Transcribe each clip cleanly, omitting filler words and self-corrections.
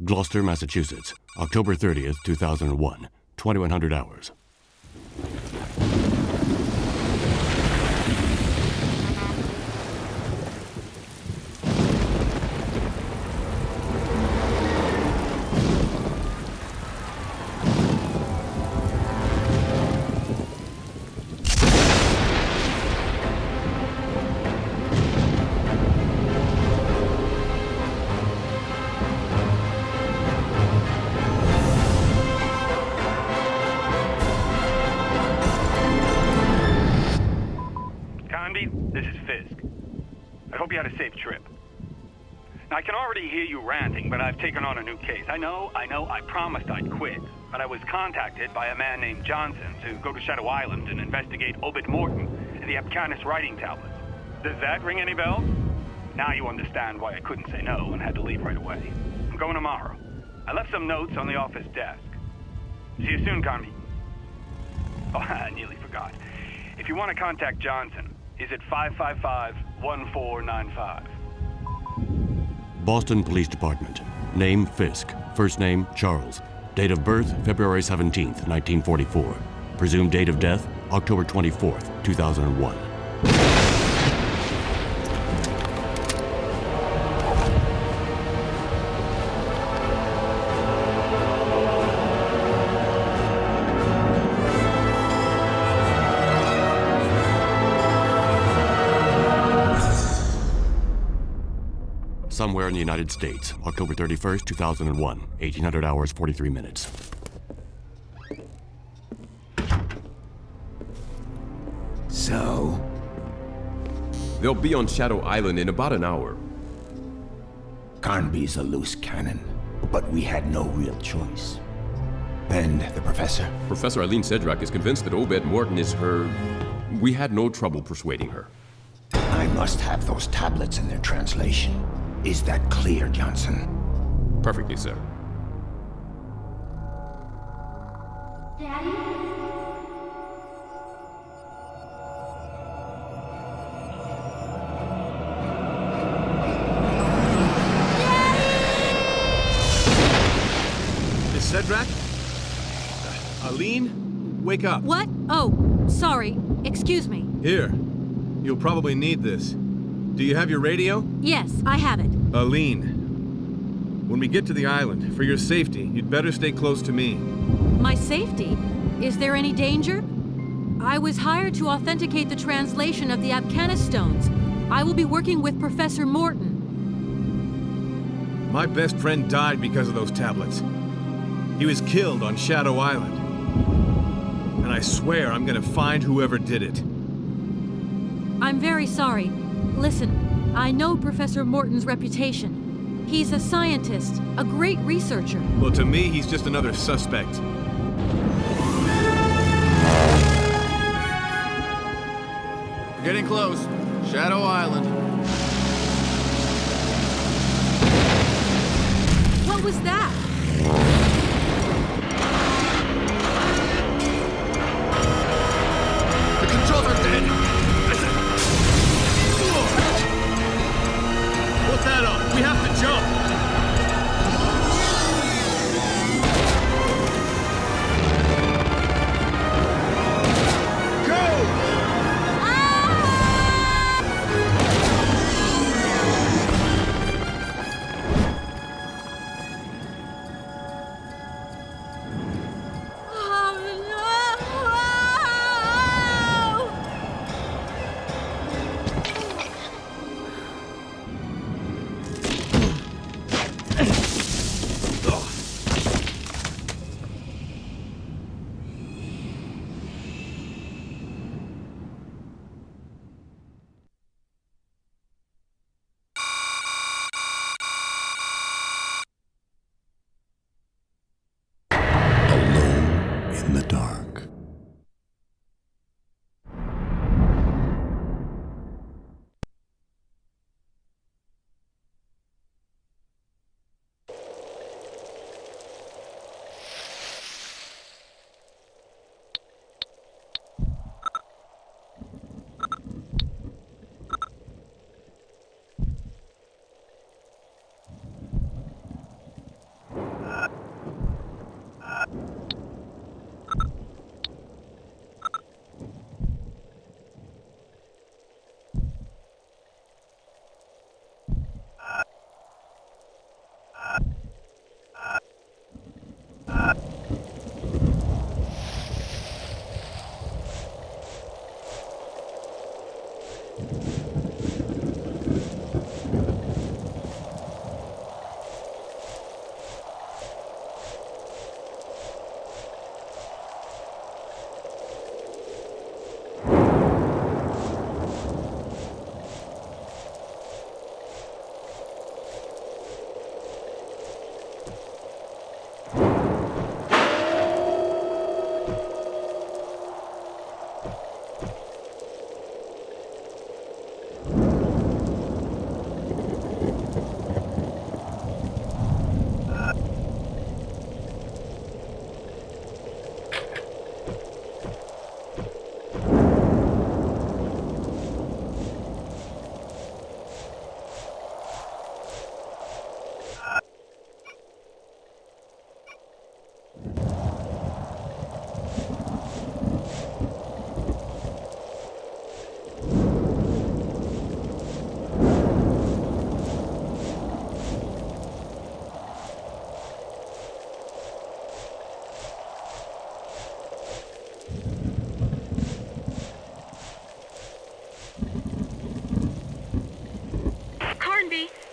Gloucester, Massachusetts, October 30th, 2001, 2100 hours. I can already hear you ranting, but I've taken on a new case. I know, I promised I'd quit. But I was contacted by a man named Johnson to go to Shadow Island and investigate Morton and the Ophalmicid writing tablets. Does that ring any bells? Now you understand why I couldn't say no and had to leave right away. I'm going tomorrow. I left some notes on the office desk. See you soon, Connie. Oh, I nearly forgot. If you want to contact Johnson, he's at 555-1495. Boston Police Department. Name, Fisk. First name, Charles. Date of birth, February 17th, 1944. Presumed date of death, October 24th, 2001. Somewhere in the United States, October 31st, 2001, 1800 hours, 43 minutes. So? They'll be on Shadow Island in about an hour. Carnby's a loose cannon, but we had no real choice. And the professor? Professor Aline Sedrak is convinced that Morton is her... We had no trouble persuading her. I must have those tablets in their translation. Is that clear, Johnson? Perfectly, sir. Daddy? Miss Sedrak? Aline? Wake up. What? Oh, sorry. Excuse me. Here. You'll probably need this. Do you have your radio? Yes, I have it. Aline, when we get to the island, for your safety, you'd better stay close to me. My safety? Is there any danger? I was hired to authenticate the translation of the Ophalmicid stones. I will be working with Professor Morton. My best friend died because of those tablets. He was killed on Shadow Island. And I swear I'm gonna find whoever did it. I'm very sorry. Listen, I know Professor Morton's reputation. He's a scientist, a great researcher. Well, to me, he's just another suspect. We're getting close. Shadow Island. What was that? The controls are dead. Put that on! We have to jump! Go!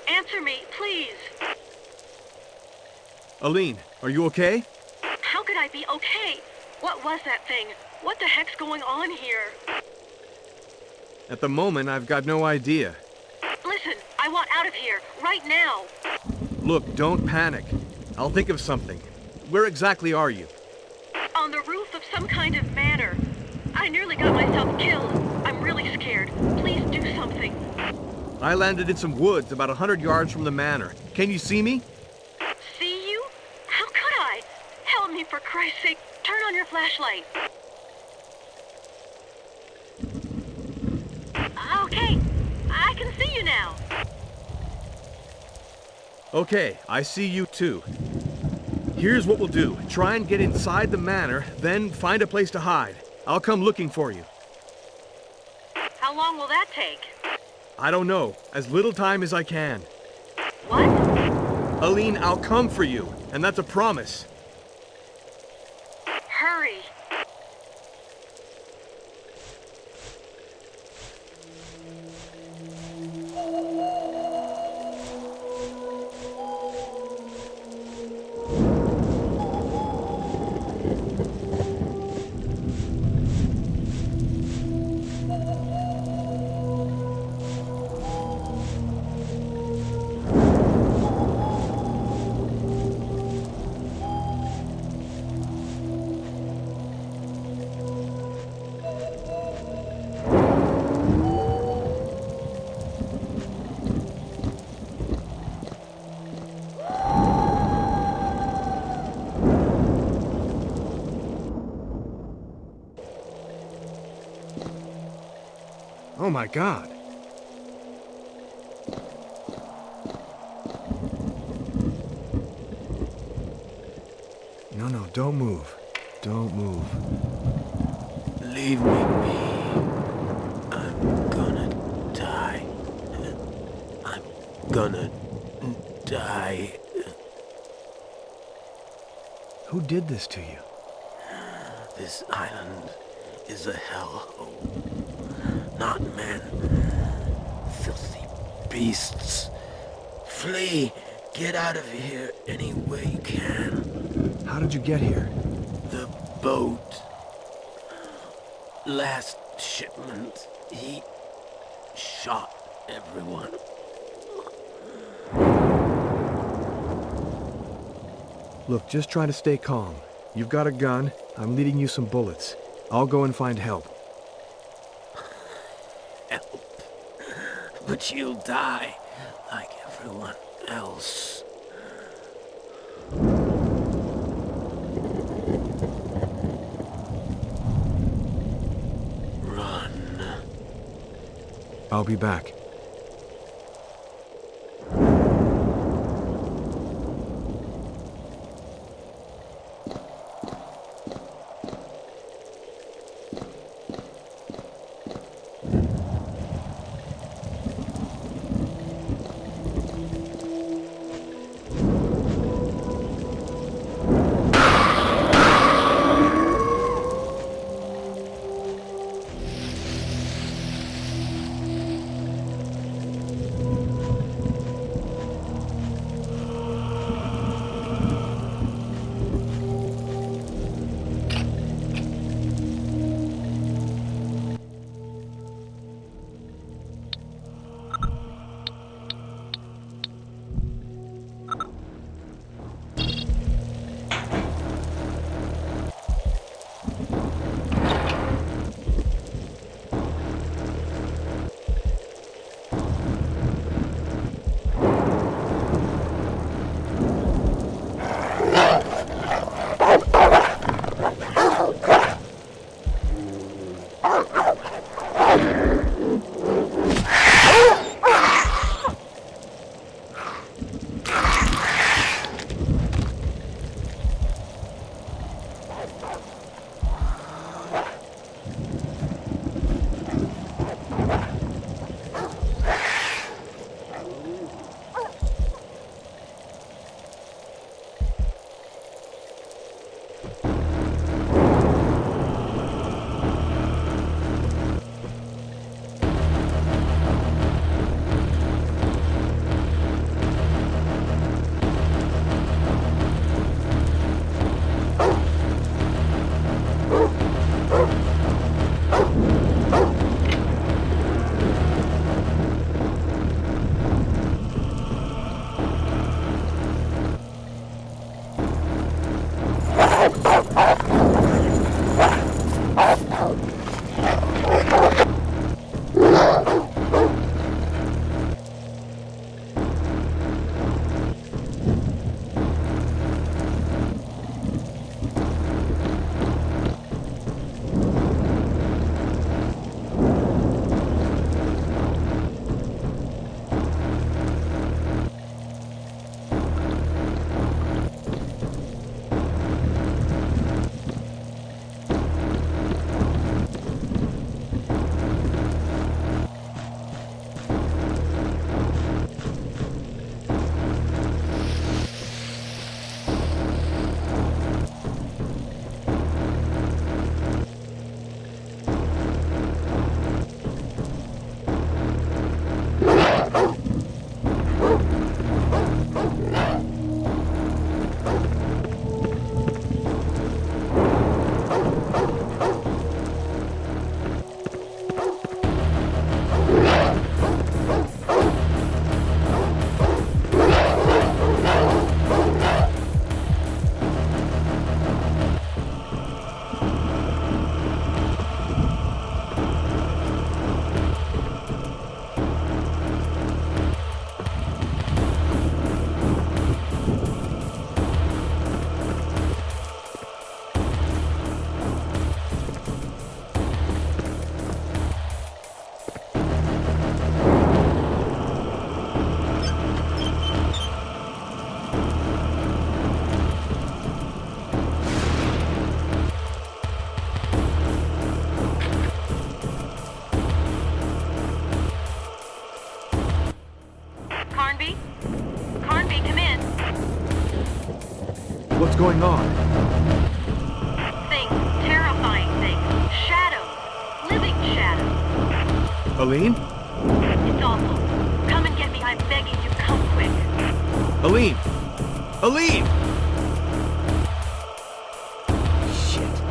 Answer me, please. Aline, are you okay? How could I be okay? What was that thing? What the heck's going on here? At the moment, I've got no idea. Listen, I want out of here, right now. Look, don't panic. I'll think of something. Where exactly are you? On the roof of some kind of manor. I nearly got myself killed. I'm really scared. Please do something. I landed in some woods about 100 yards from the manor. Can you see me? See you? How could I? Help me, for Christ's sake. Turn on your flashlight. Okay, I can see you now. Okay, I see you too. Here's what we'll do. Try and get inside the manor, then find a place to hide. I'll come looking for you. How long will that take? I don't know. As little time as I can. What? Aline, I'll come for you, and that's a promise. Hurry. Oh my God. No, don't move. Don't move. Leave me be. I'm gonna die. I'm gonna die. Who did this to you? This island is a hellhole. Not men. Filthy beasts. Flee! Get out of here any way you can. How did you get here? The boat. Last shipment. He shot everyone. Look, just try to stay calm. You've got a gun. I'm leading you some bullets. I'll go and find help. Help. But you'll die like everyone else. Run. I'll be back. What's going on? Things. Terrifying things. Shadows. Living shadows. Aline? It's awful. Come and get me. I'm begging you. Come quick. Aline! Aline! Shit.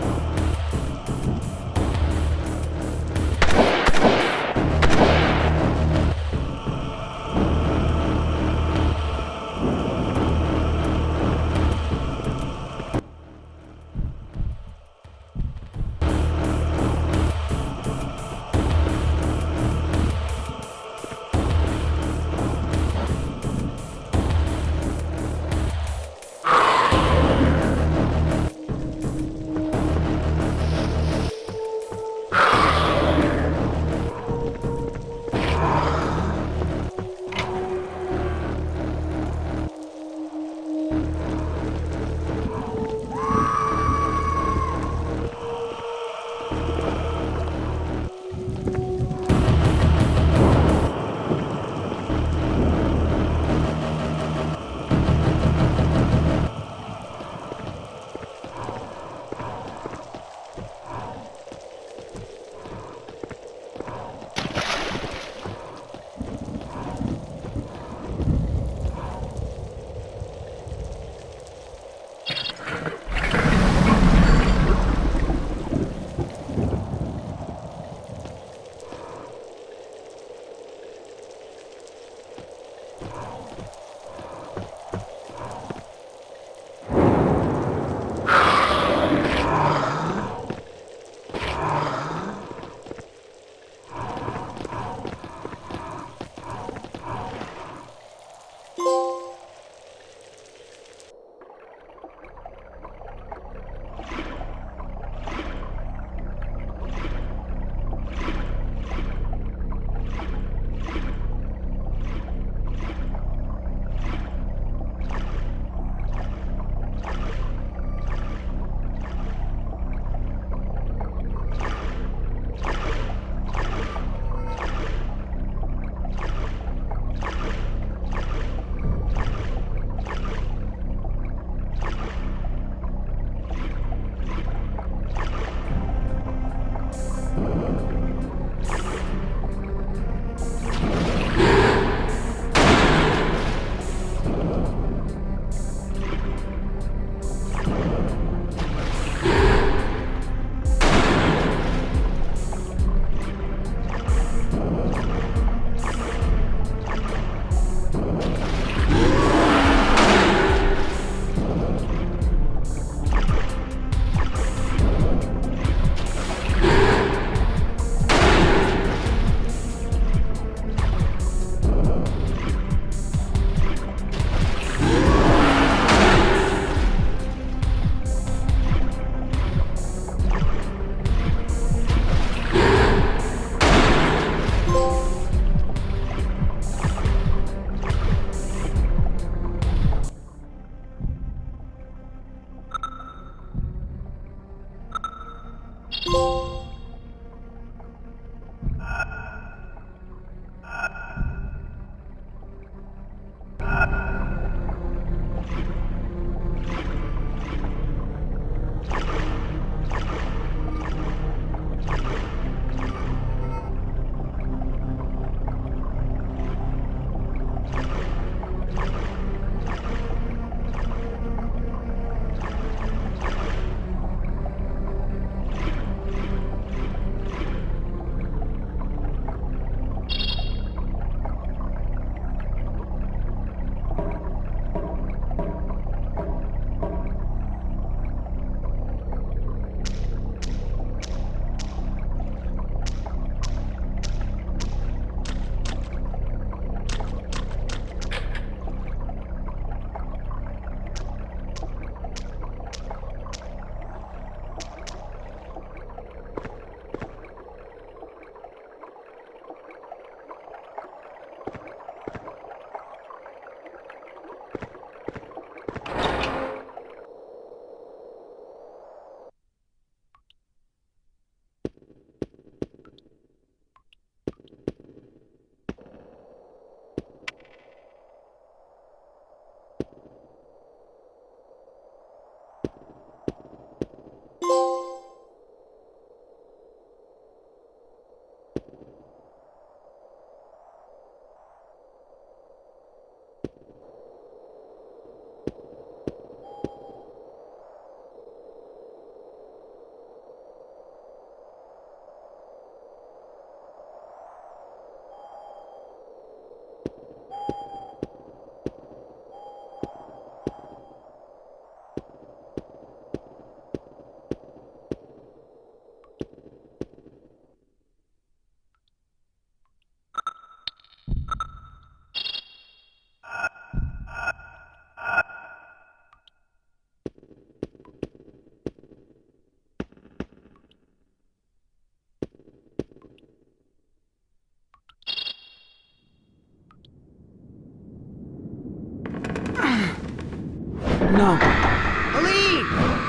No. Aline!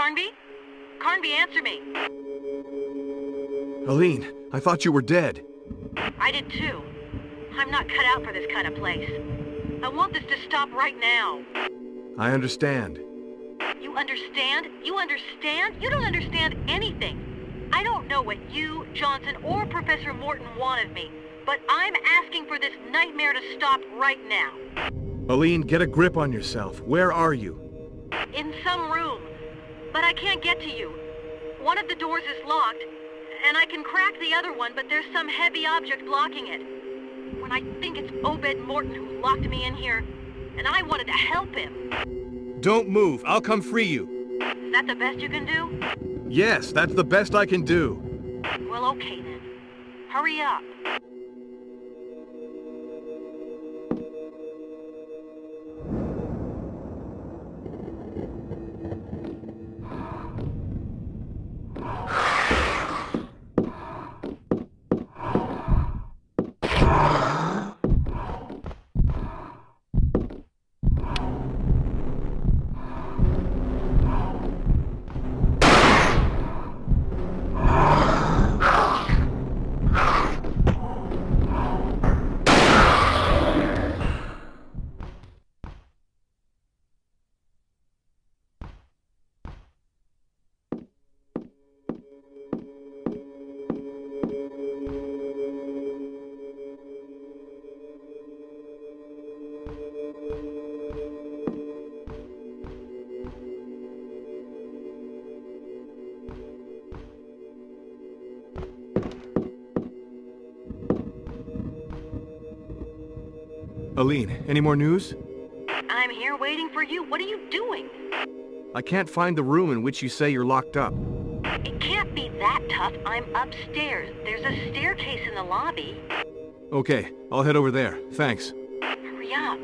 Carnby, answer me. Aline, I thought you were dead. I did too. I'm not cut out for this kind of place. I want this to stop right now. I understand. You understand? You understand? You don't understand anything. I don't know what you, Johnson, or Professor Morton want of me, but I'm asking for this nightmare to stop right now. Aline, get a grip on yourself. Where are you? In some room. But I can't get to you. One of the doors is locked, and I can crack the other one, but there's some heavy object blocking it. When I think it's Obed Morton who locked me in here, and I wanted to help him. Don't move. I'll come free you. Is that the best you can do? Yes, that's the best I can do. Well, okay then. Hurry up. Aline, any more news? I'm here waiting for you. What are you doing? I can't find the room in which you say you're locked up. It can't be that tough. I'm upstairs. There's a staircase in the lobby. Okay, I'll head over there. Thanks. Hurry up.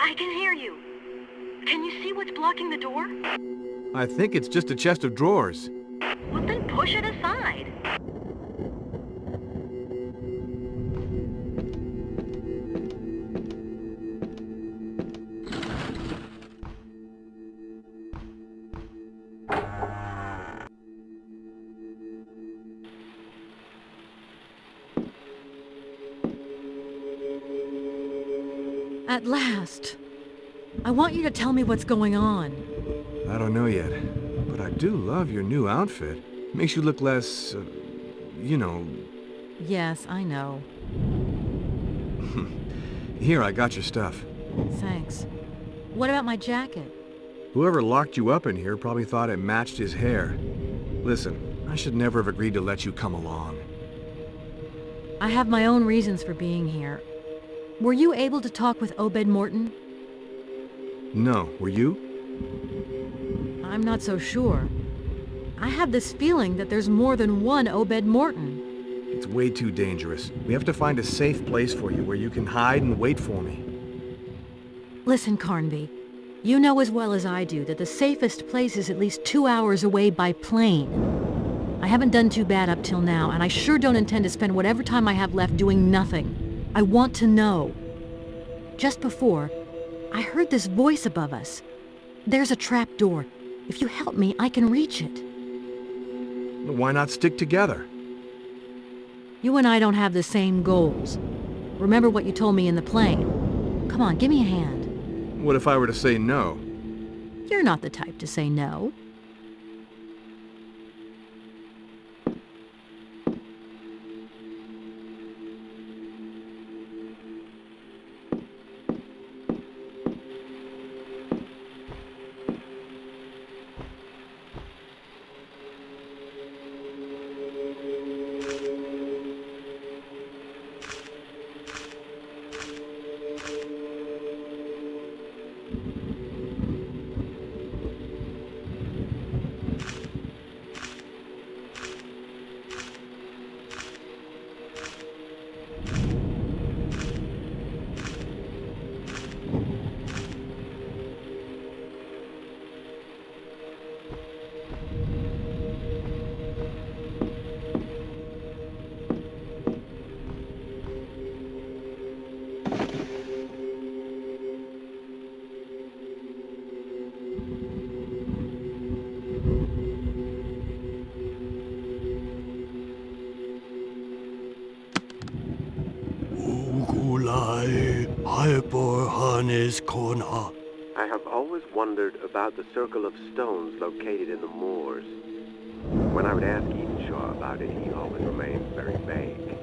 I can hear you. Can you see what's blocking the door? I think it's just a chest of drawers. Well, then push it aside. At last. I want you to tell me what's going on. I don't know yet, but I do love your new outfit. Makes you look less, you know... Yes, I know. Here, I got your stuff. Thanks. What about my jacket? Whoever locked you up in here probably thought it matched his hair. Listen, I should never have agreed to let you come along. I have my own reasons for being here. Were you able to talk with Obed Morton? No, were you? I'm not so sure. I have this feeling that there's more than one Obed Morton. It's way too dangerous. We have to find a safe place for you where you can hide and wait for me. Listen, Carnby. You know as well as I do that the safest place is at least 2 hours away by plane. I haven't done too bad up till now, and I sure don't intend to spend whatever time I have left doing nothing. I want to know. Just before, I heard this voice above us. There's a trap door. If you help me, I can reach it. Why not stick together? You and I don't have the same goals. Remember what you told me in the plane. Come on, give me a hand. What if I were to say no? You're not the type to say no. I have always wondered about the circle of stones located in the moors. When I would ask Edenshaw about it, he always remained very vague.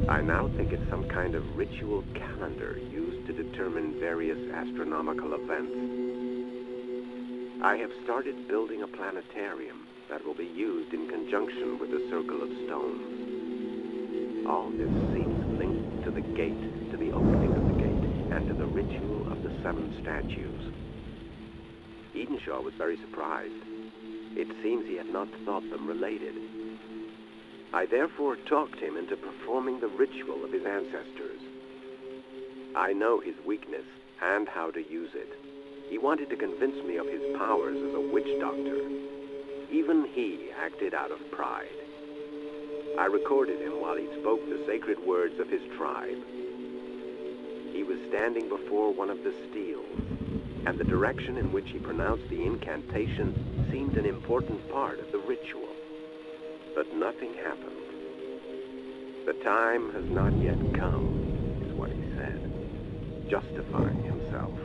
I now think it's some kind of ritual calendar used to determine various astronomical events. I have started building a planetarium that will be used in conjunction with the circle of stones. All this seems linked to the gate, to the opening of the gate, and to the ritual of the 7 statues. Edenshaw was very surprised. It seems he had not thought them related. I therefore talked him into performing the ritual of his ancestors. I know his weakness and how to use it. He wanted to convince me of his powers as a witch doctor. Even he acted out of pride. I recorded him while he spoke the sacred words of his tribe. He was standing before one of the steles, and the direction in which he pronounced the incantation seemed an important part of the ritual. But nothing happened. The time has not yet come, is what he said, justifying himself.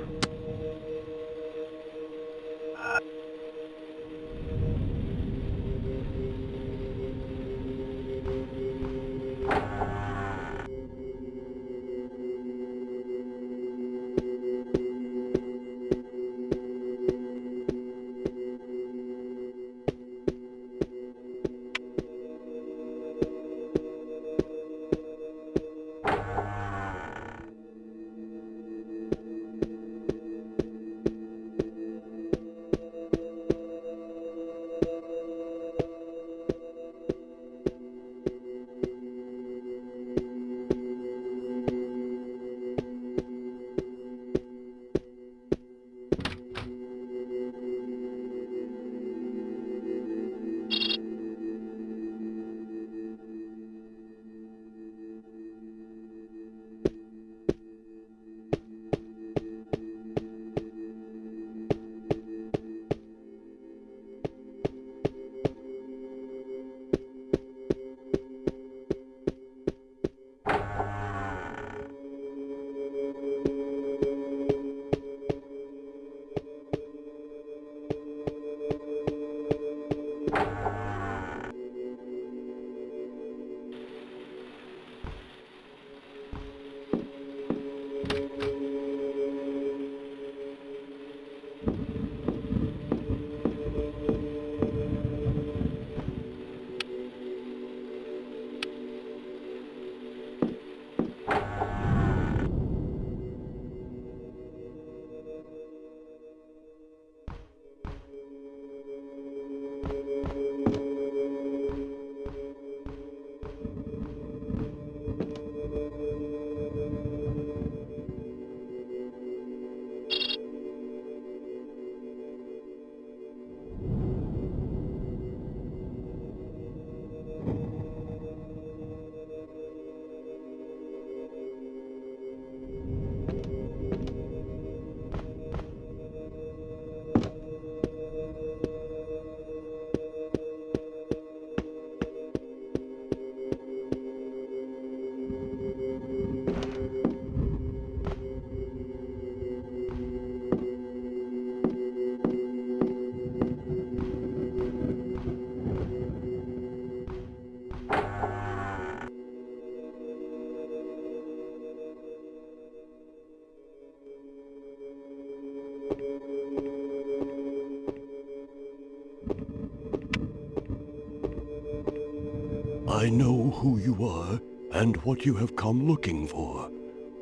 I know who you are and what you have come looking for.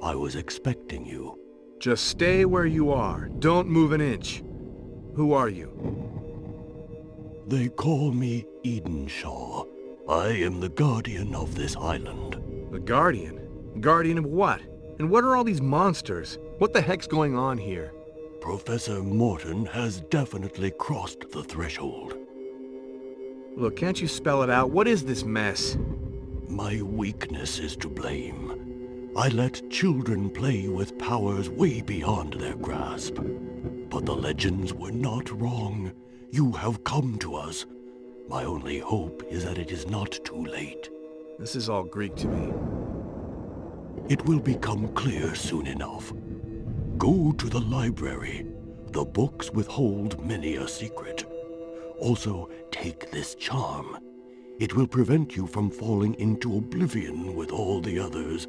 I was expecting you. Just stay where you are. Don't move an inch. Who are you? They call me Edenshaw. I am the guardian of this island. The Guardian? Guardian of what? And what are all these monsters? What the heck's going on here? Professor Morton has definitely crossed the threshold. Look, can't you spell it out? What is this mess? My weakness is to blame. I let children play with powers way beyond their grasp. But the legends were not wrong. You have come to us. My only hope is that it is not too late. This is all Greek to me. It will become clear soon enough. Go to the library. The books withhold many a secret. Also, take this charm. It will prevent you from falling into oblivion with all the others.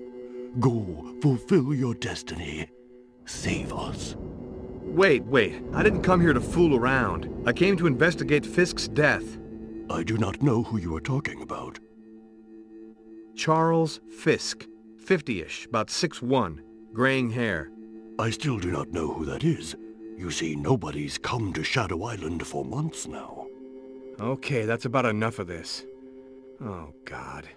Go, fulfill your destiny. Save us. Wait. I didn't come here to fool around. I came to investigate Fisk's death. I do not know who you are talking about. Charles Fisk. 50-ish, about 6'1", graying hair. I still do not know who that is. You see, nobody's come to Shadow Island for months now. Okay, that's about enough of this. Oh, God.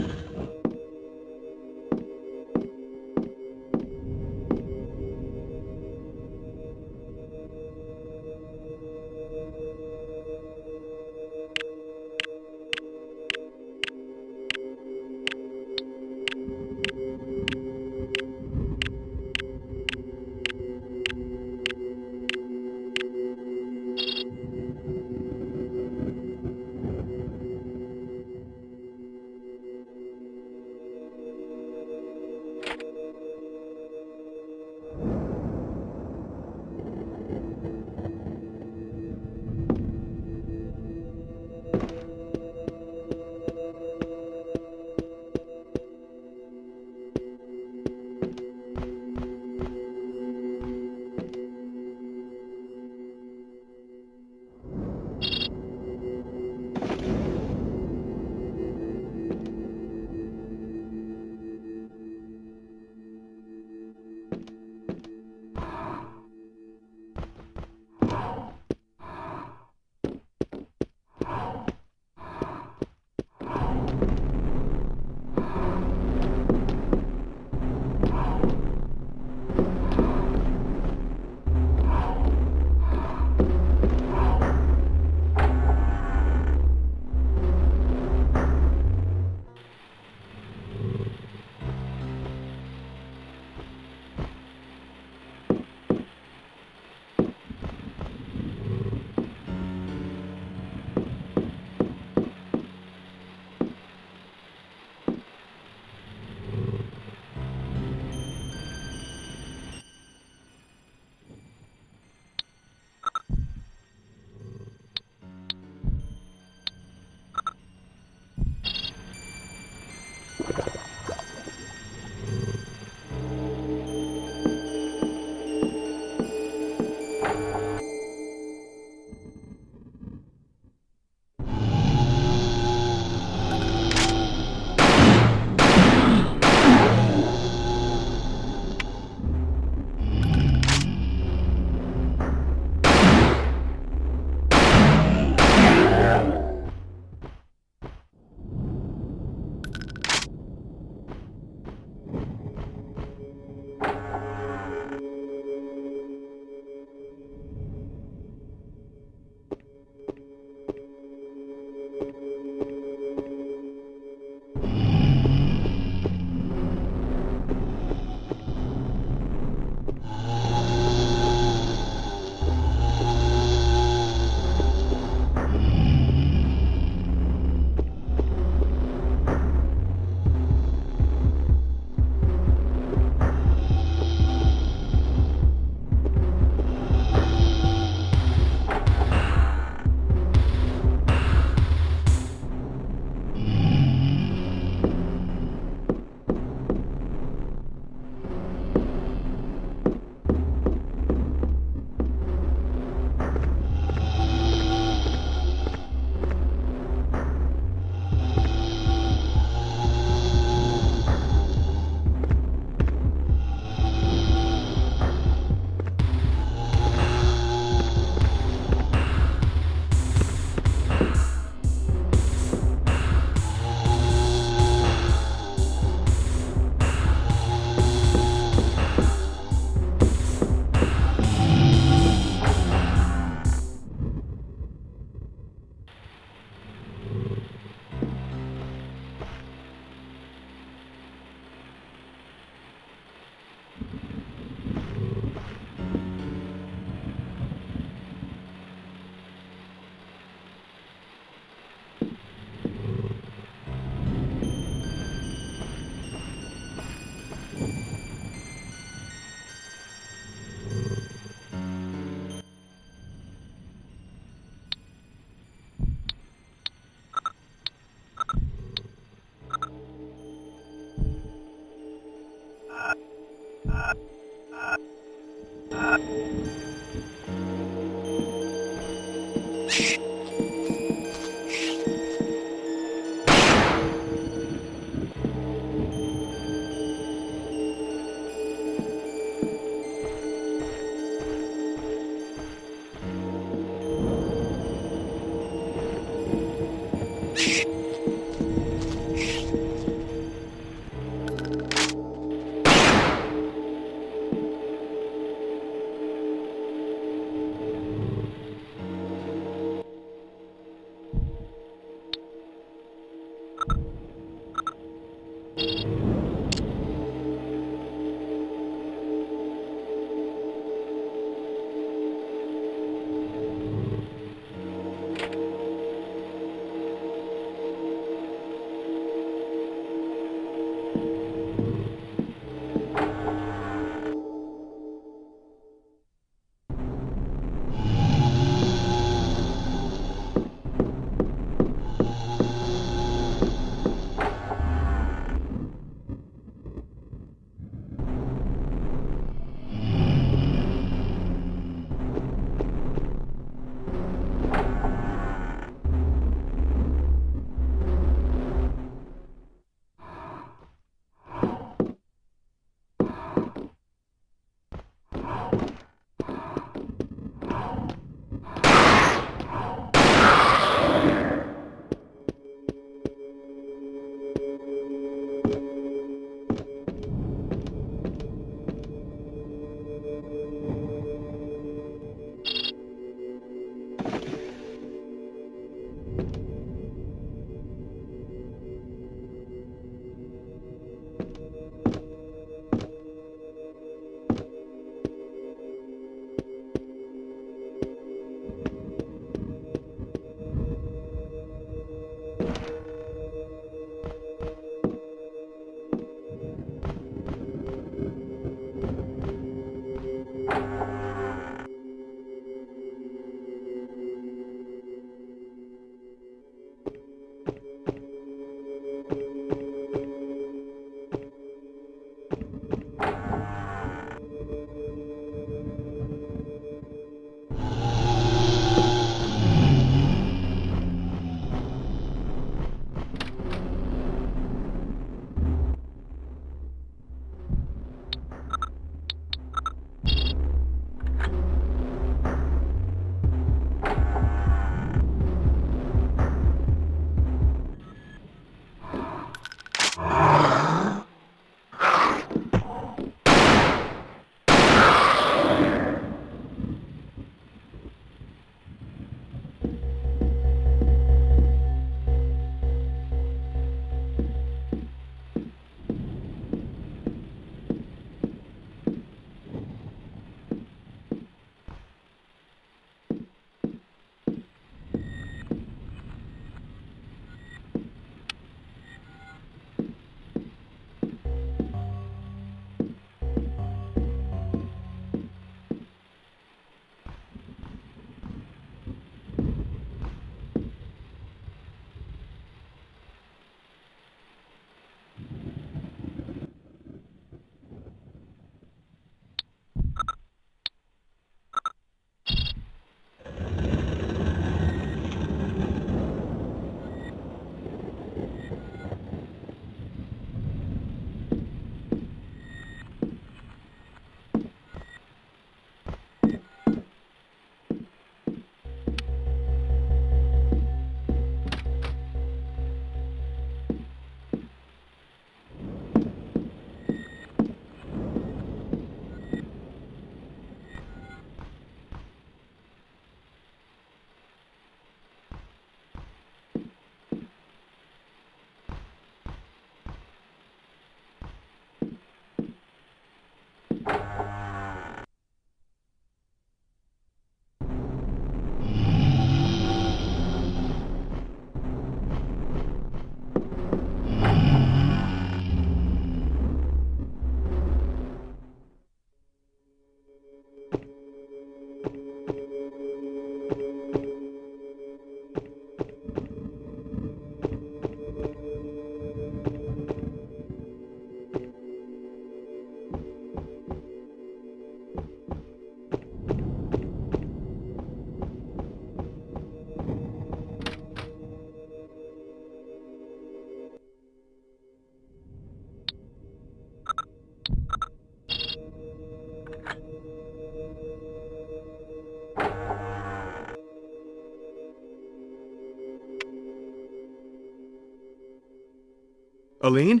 Aline?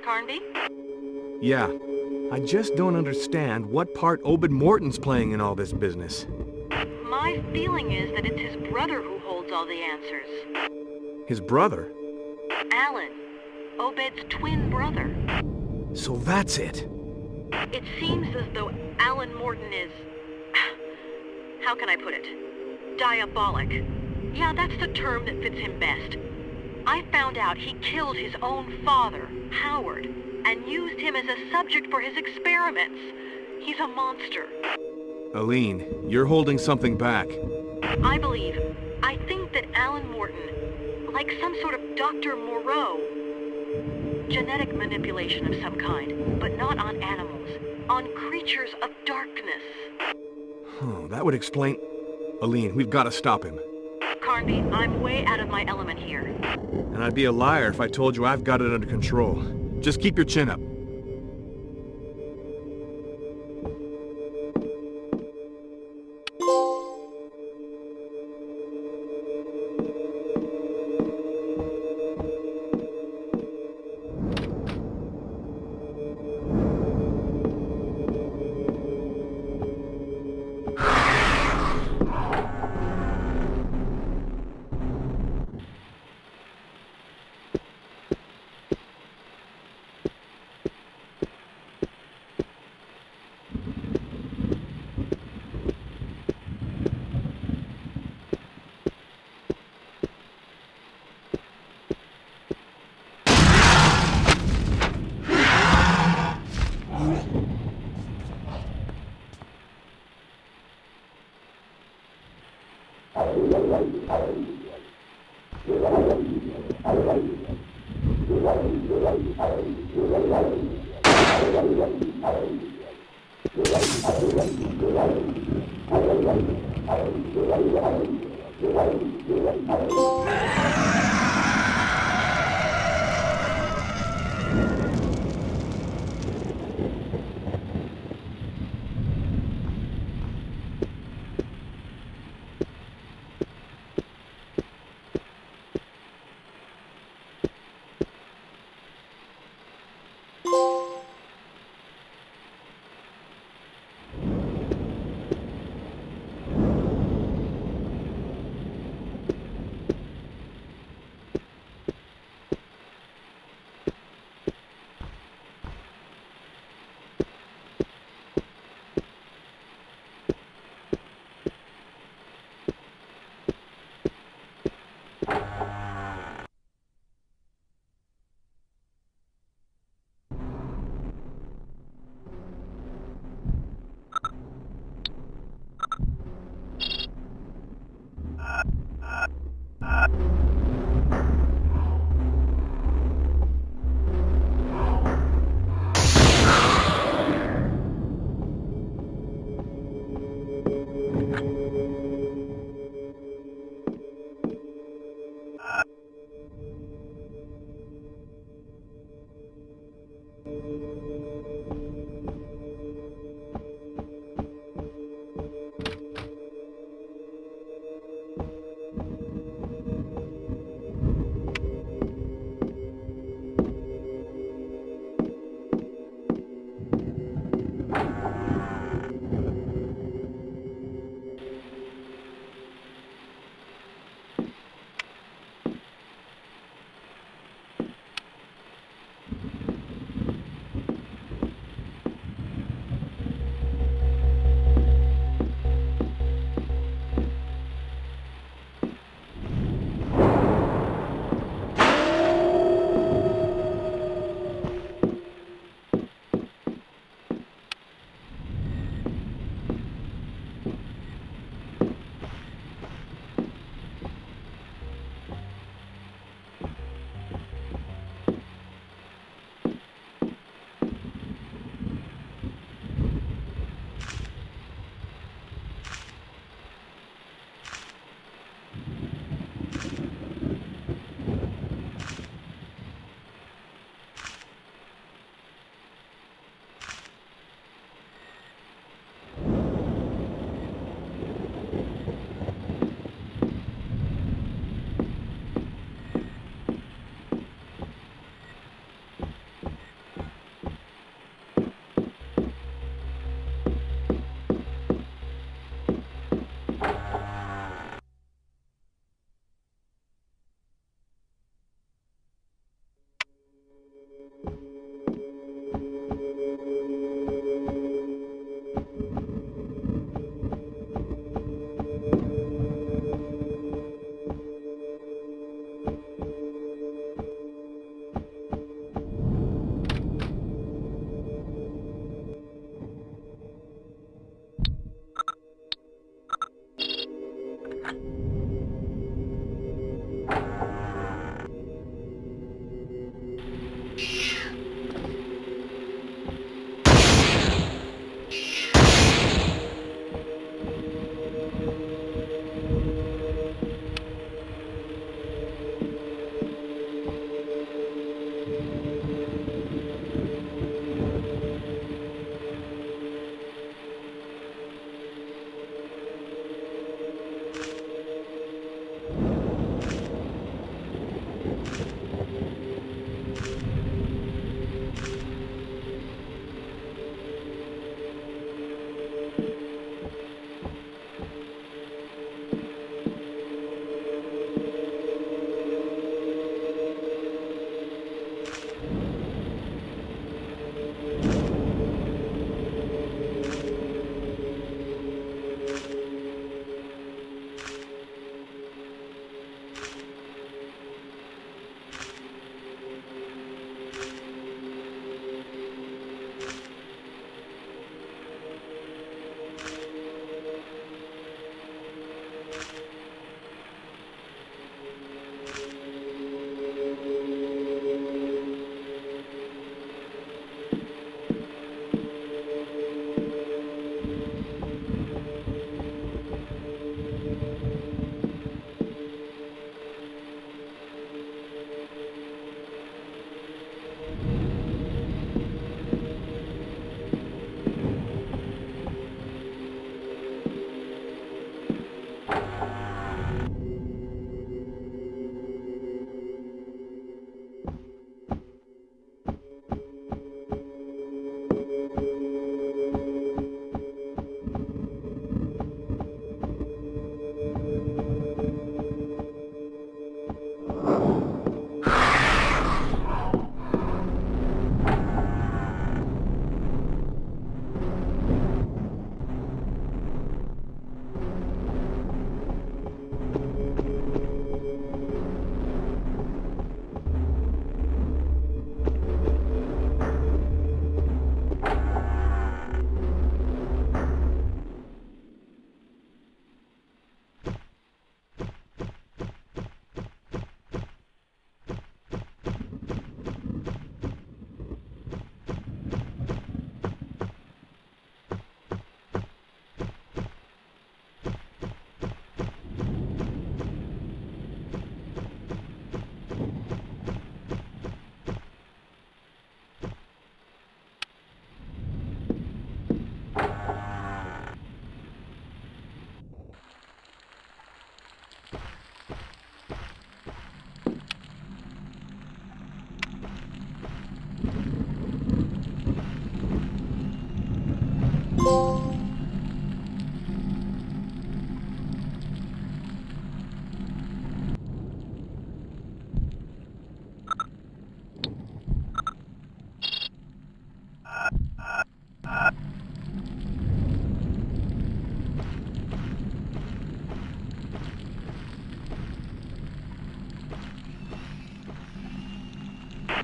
Cont'd? Yeah. I just don't understand what part Obed Morton's playing in all this business. My feeling is that it's his brother who holds all the answers. His brother? Alan. Obed's twin brother. So that's it. It seems as though Alan Morton is... how can I put it? Diabolic. Yeah, that's the term that fits him best. I found out he killed his own father, Howard, and used him as a subject for his experiments. He's a monster. Aline, you're holding something back. I think that Alan Morton, like some sort of Dr. Moreau, genetic manipulation of some kind, but not on animals, on creatures of darkness. Oh, that would explain... Aline, we've got to stop him. Carnby, I'm way out of my element here. And I'd be a liar if I told you I've got it under control. Just keep your chin up.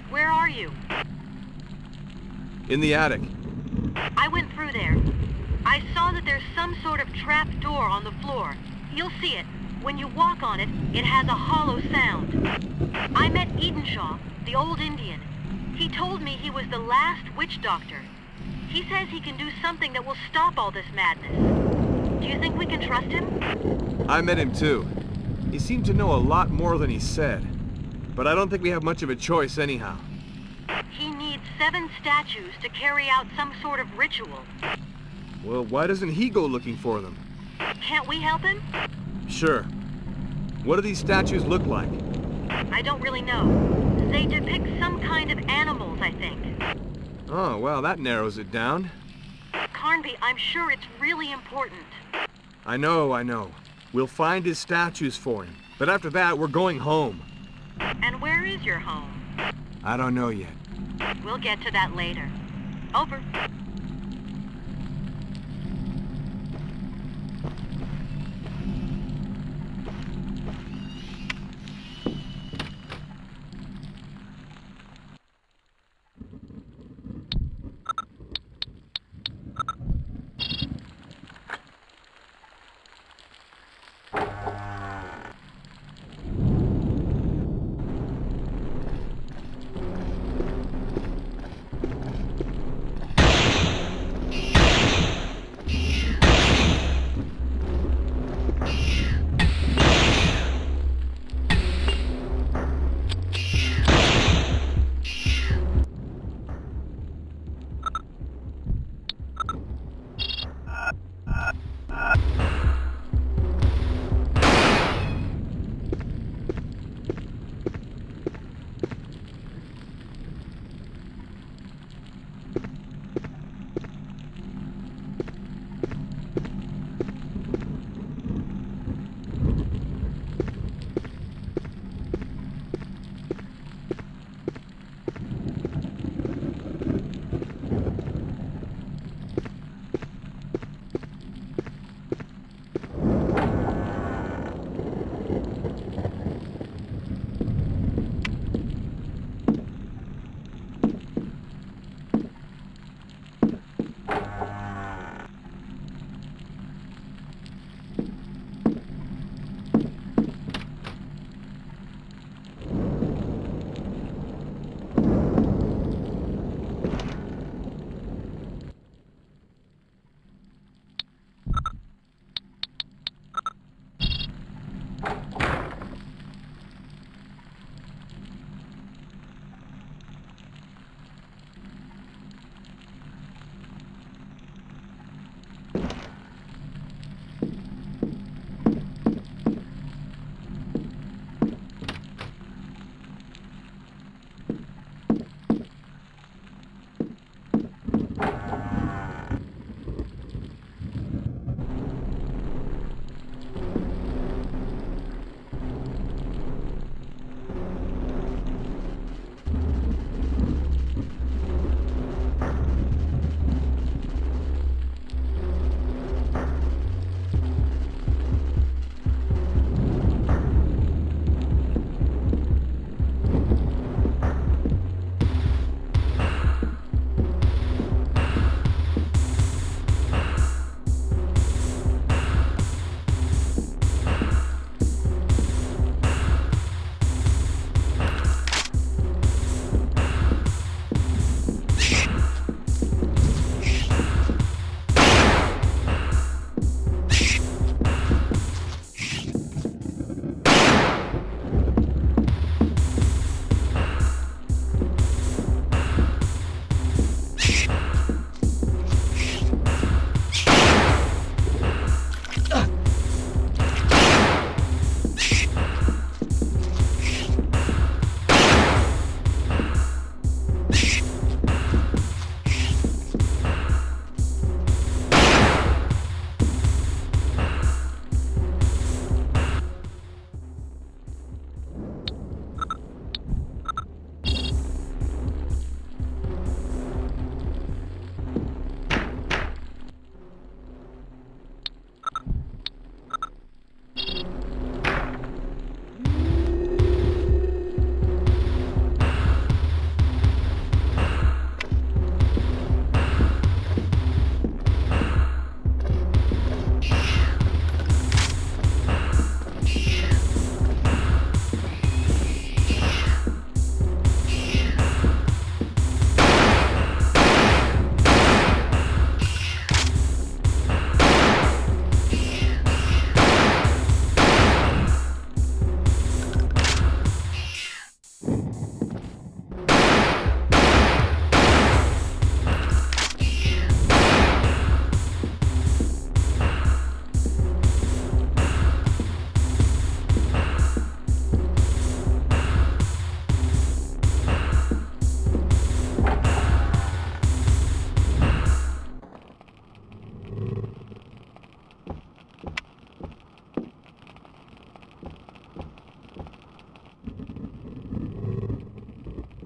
Where are you? In the attic. I went through there. I saw that there's some sort of trap door on the floor. You'll see it. When you walk on it, it has a hollow sound. I met Edenshaw, the old Indian. He told me he was the last witch doctor. He says he can do something that will stop all this madness. Do you think we can trust him? I met him too. He seemed to know a lot more than he said. But I don't think we have much of a choice anyhow. He needs 7 statues to carry out some sort of ritual. Well, why doesn't he go looking for them? Can't we help him? Sure. What do these statues look like? I don't really know. They depict some kind of animals, I think. Oh, well, that narrows it down. Carnby, I'm sure it's really important. I know. We'll find his statues for him. But after that, we're going home. And where is your home? I don't know yet. We'll get to that later. Over.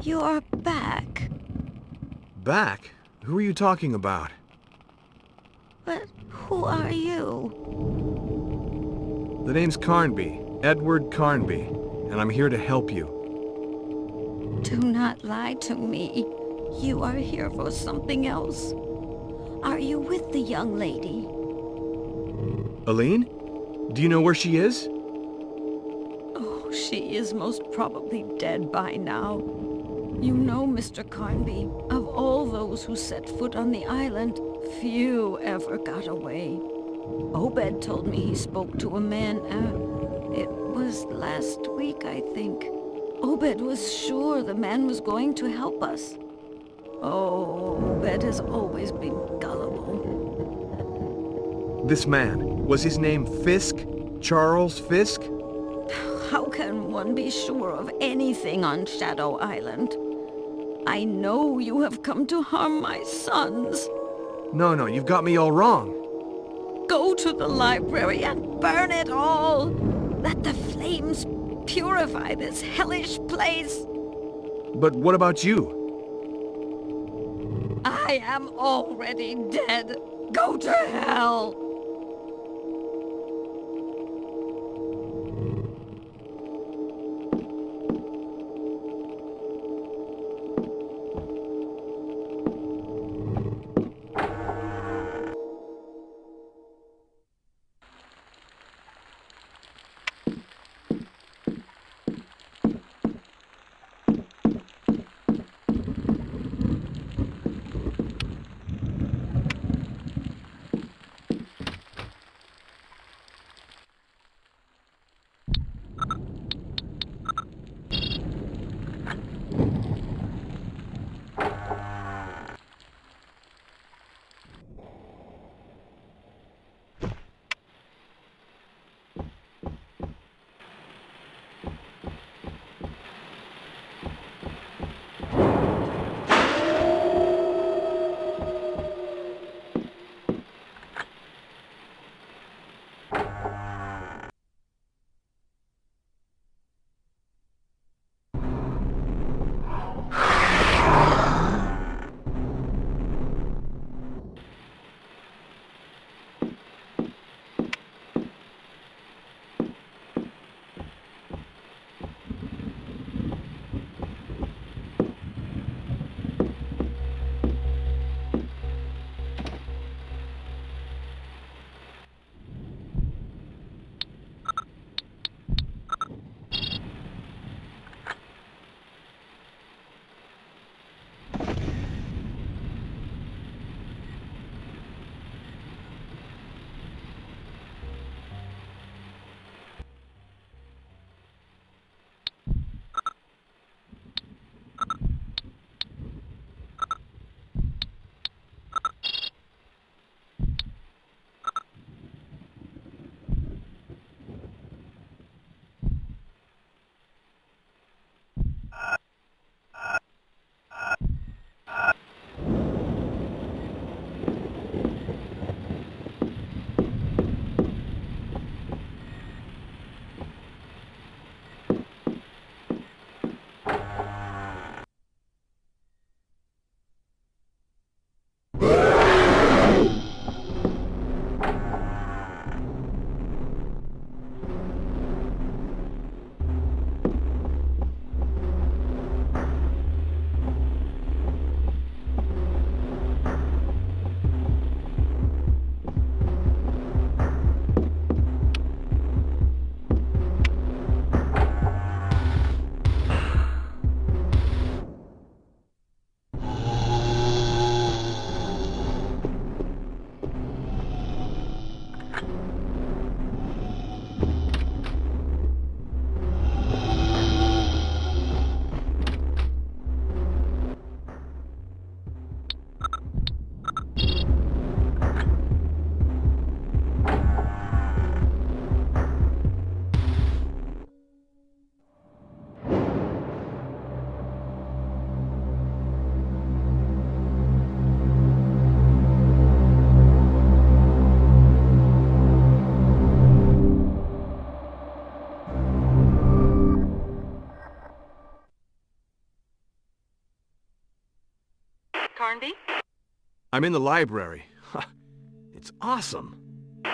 You're back. Back? Who are you talking about? But who are you? The name's Carnby, Edward Carnby, and I'm here to help you. Do not lie to me. You are here for something else. Are you with the young lady? Aline? Do you know where she is? Oh, she is most probably dead by now. You know, Mr. Carnby, of all those who set foot on the island, few ever got away. Obed told me he spoke to a man, it was last week, I think. Obed was sure the man was going to help us. Oh, Obed has always been gullible. This man, was his name Fisk? Charles Fisk? How can one be sure of anything on Shadow Island? I know you have come to harm my sons. No, you've got me all wrong. Go to the library and burn it all! Let the flames purify this hellish place! But what about you? I am already dead. Go to hell! Carnby? I'm in the library. It's awesome.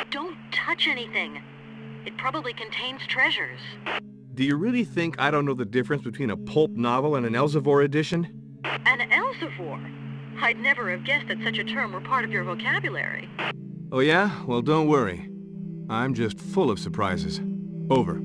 Don't touch anything. It probably contains treasures. Do you really think I don't know the difference between a pulp novel and an Elsevier edition? An Elsevier? I'd never have guessed that such a term were part of your vocabulary. Oh yeah? Well, don't worry. I'm just full of surprises. Over.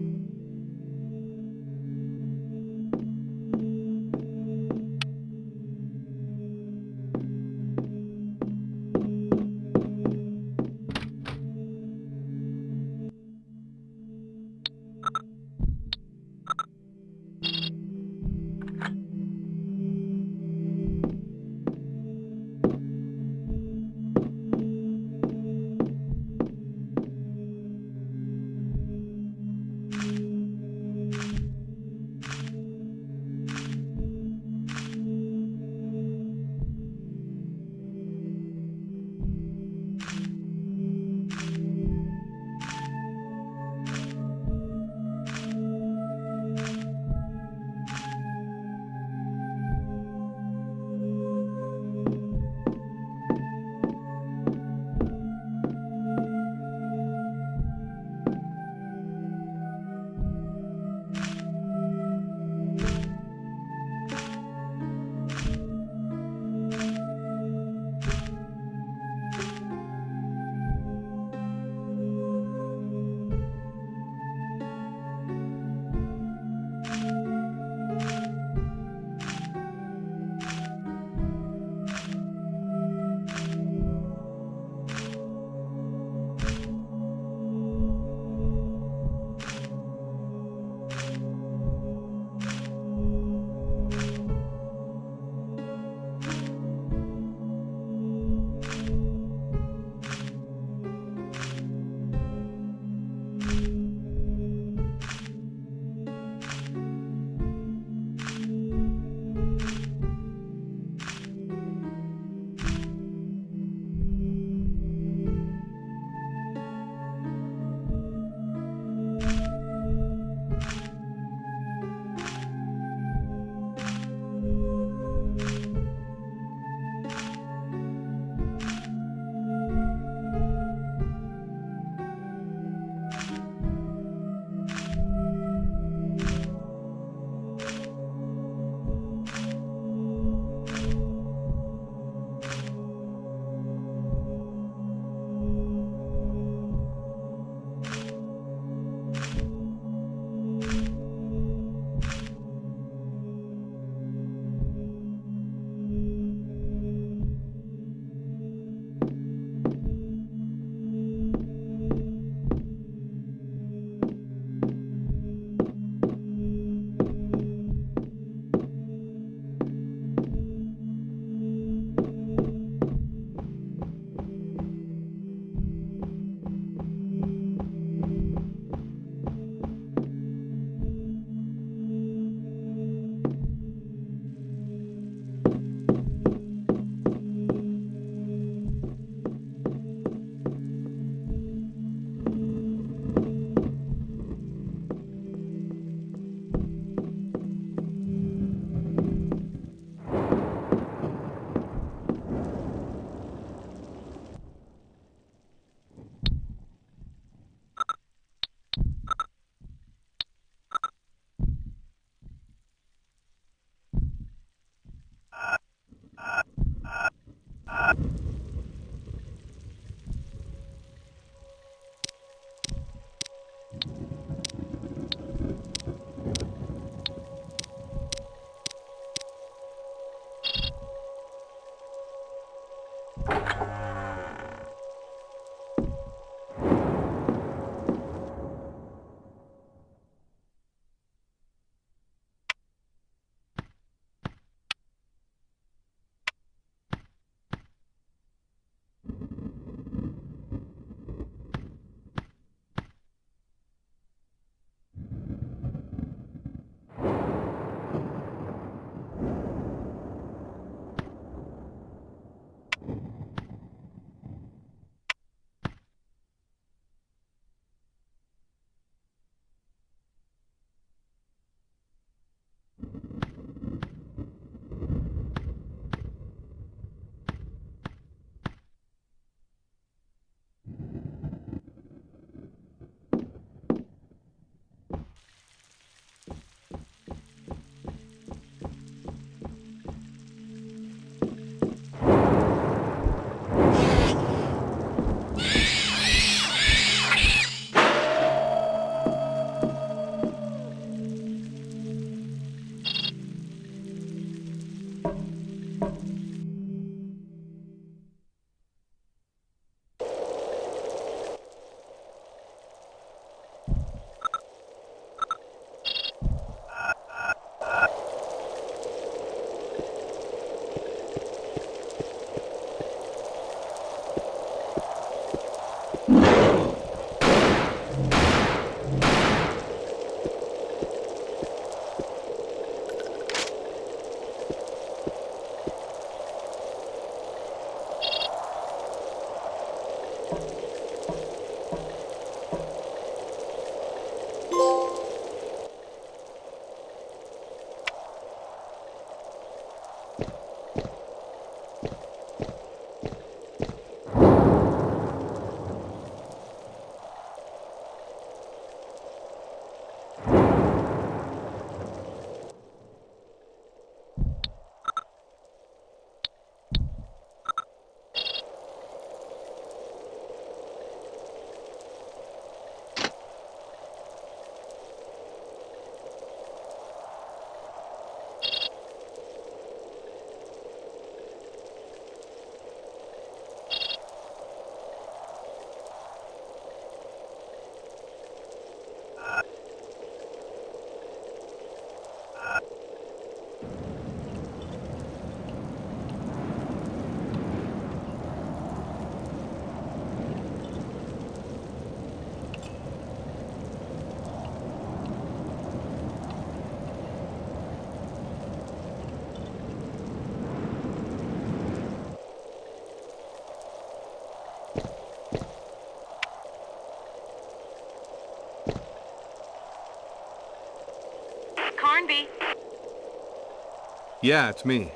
Yeah, it's me.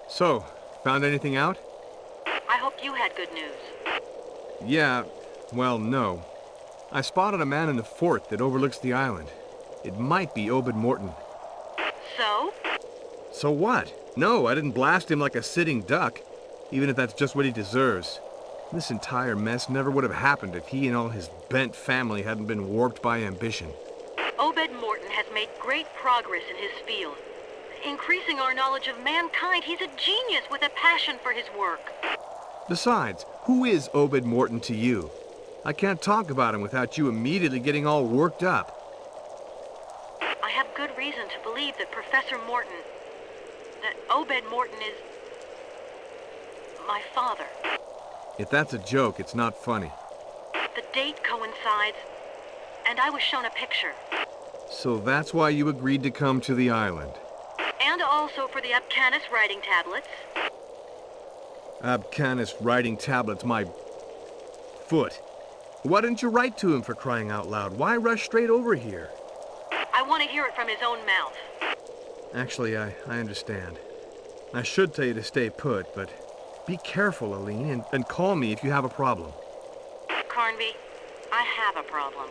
So, found anything out? I hope you had good news. Yeah, well, no. I spotted a man in the fort that overlooks the island. It might be Obed Morton. So? So what? No, I didn't blast him like a sitting duck, even if that's just what he deserves. This entire mess never would have happened if he and all his bent family hadn't been warped by ambition. Obed Morton has made great progress in his field. Increasing our knowledge of mankind, he's a genius with a passion for his work. Besides, who is Obed Morton to you? I can't talk about him without you immediately getting all worked up. I have good reason to believe that Professor Morton, that Obed Morton is my father. If that's a joke, it's not funny. The date coincides, and I was shown a picture. So that's why you agreed to come to the island. And also for the Ophalmicid writing tablets. Ophalmicid writing tablets, my foot. Why didn't you write to him, for crying out loud? Why rush straight over here? I want to hear it from his own mouth. Actually, I understand. I should tell you to stay put, but be careful, Aline, and call me if you have a problem. Carnby, I have a problem.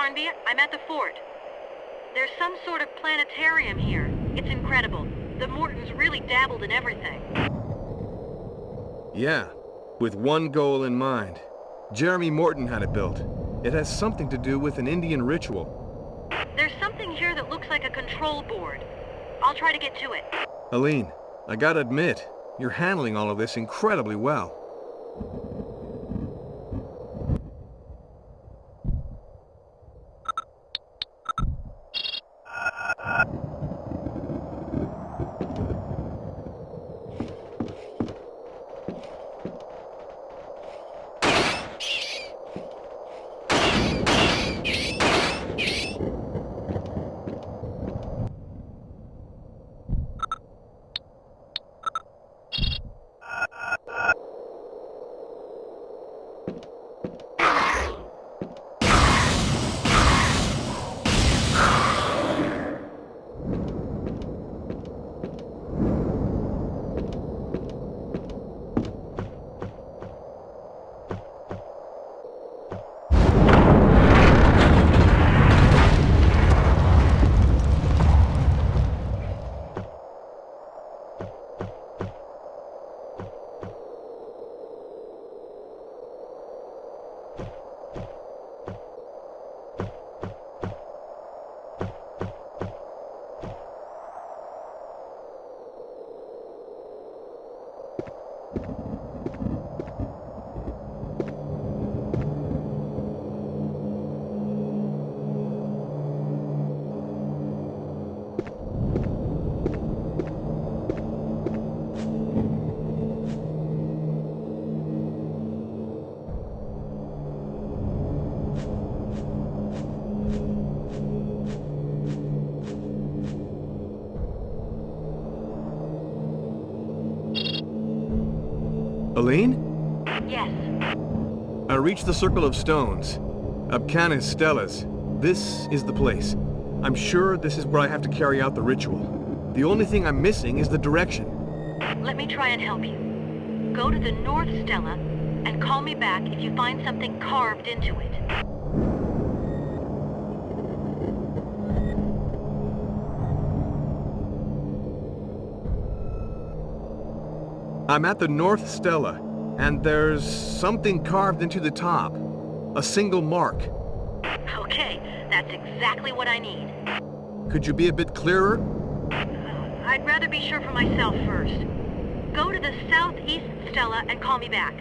Carnby. I'm at the fort. There's some sort of planetarium here. It's incredible. The Mortons really dabbled in everything. Yeah, with one goal in mind. Jeremy Morton had it built. It has something to do with an Indian ritual. There's something here that looks like a control board. I'll try to get to it. Aline, I gotta admit, you're handling all of this incredibly well. Aline? Yes. I reached the Circle of Stones. Ouphenos Steles. This is the place. I'm sure this is where I have to carry out the ritual. The only thing I'm missing is the direction. Let me try and help you. Go to the North Stela and call me back if you find something carved into it. I'm at the North Stela, and there's something carved into the top. A single mark. Okay, that's exactly what I need. Could you be a bit clearer? I'd rather be sure for myself first. Go to the southeast Stela and call me back.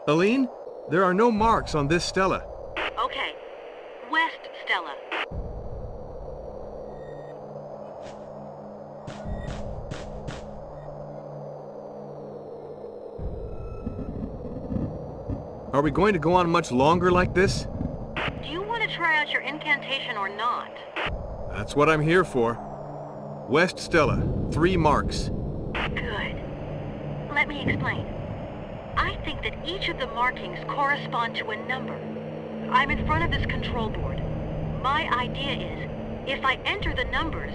Aline, there are no marks on this Stela. Okay. West Stela. Are we going to go on much longer like this? Do you want to try out your incantation or not? That's what I'm here for. West Stela, 3 marks. Good. Let me explain. I think that each of the markings correspond to a number. I'm in front of this control board. My idea is, if I enter the numbers,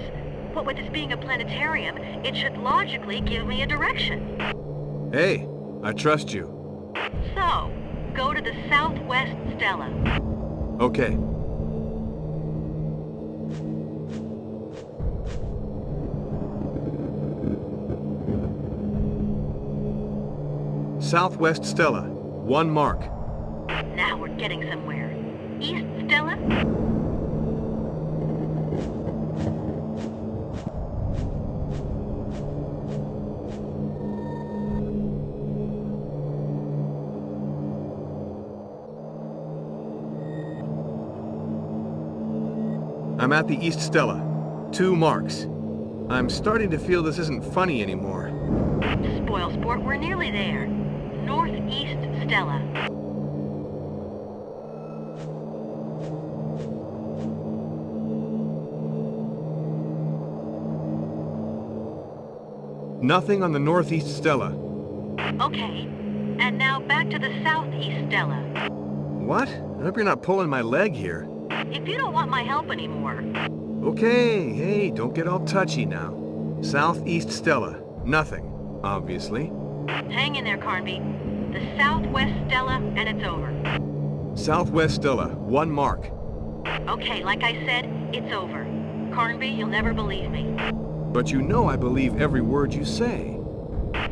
what with this being a planetarium, it should logically give me a direction. Hey, I trust you. So, go to the southwest Stela. Okay. Southwest Stela, 1 mark. Now we're getting somewhere. East Stela? I'm at the East Stela, 2 marks. I'm starting to feel this isn't funny anymore. Spoil sport, we're nearly there. Northeast Stela. Nothing on the Northeast Stela. Okay, and now back to the southeast Stela. What? I hope you're not pulling my leg here. If you don't want my help anymore... Okay, hey, don't get all touchy now. Southeast Stele. Nothing, obviously. Hang in there, Carnby. The southwest Stele, and it's over. Southwest Stele, 1 mark. Okay, like I said, it's over. Carnby, you'll never believe me. But you know I believe every word you say.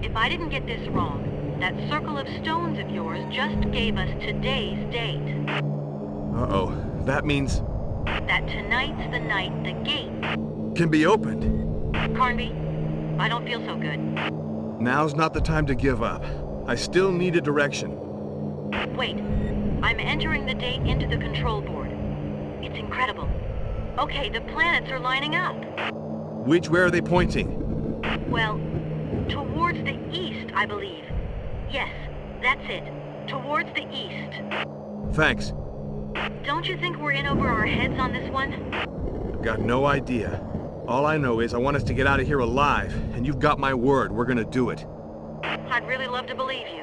If I didn't get this wrong, that circle of stones of yours just gave us today's date. Uh-oh, that means... That tonight's the night the gate... can be opened. Carnby, I don't feel so good. Now's not the time to give up. I still need a direction. Wait, I'm entering the date into the control board. It's incredible. Okay, the planets are lining up. Which way are they pointing? Well, towards the east, I believe. Yes, that's it. Towards the east. Thanks. Don't you think we're in over our heads on this one? Got no idea. All I know is I want us to get out of here alive, and you've got my word, we're gonna do it. I'd really love to believe you.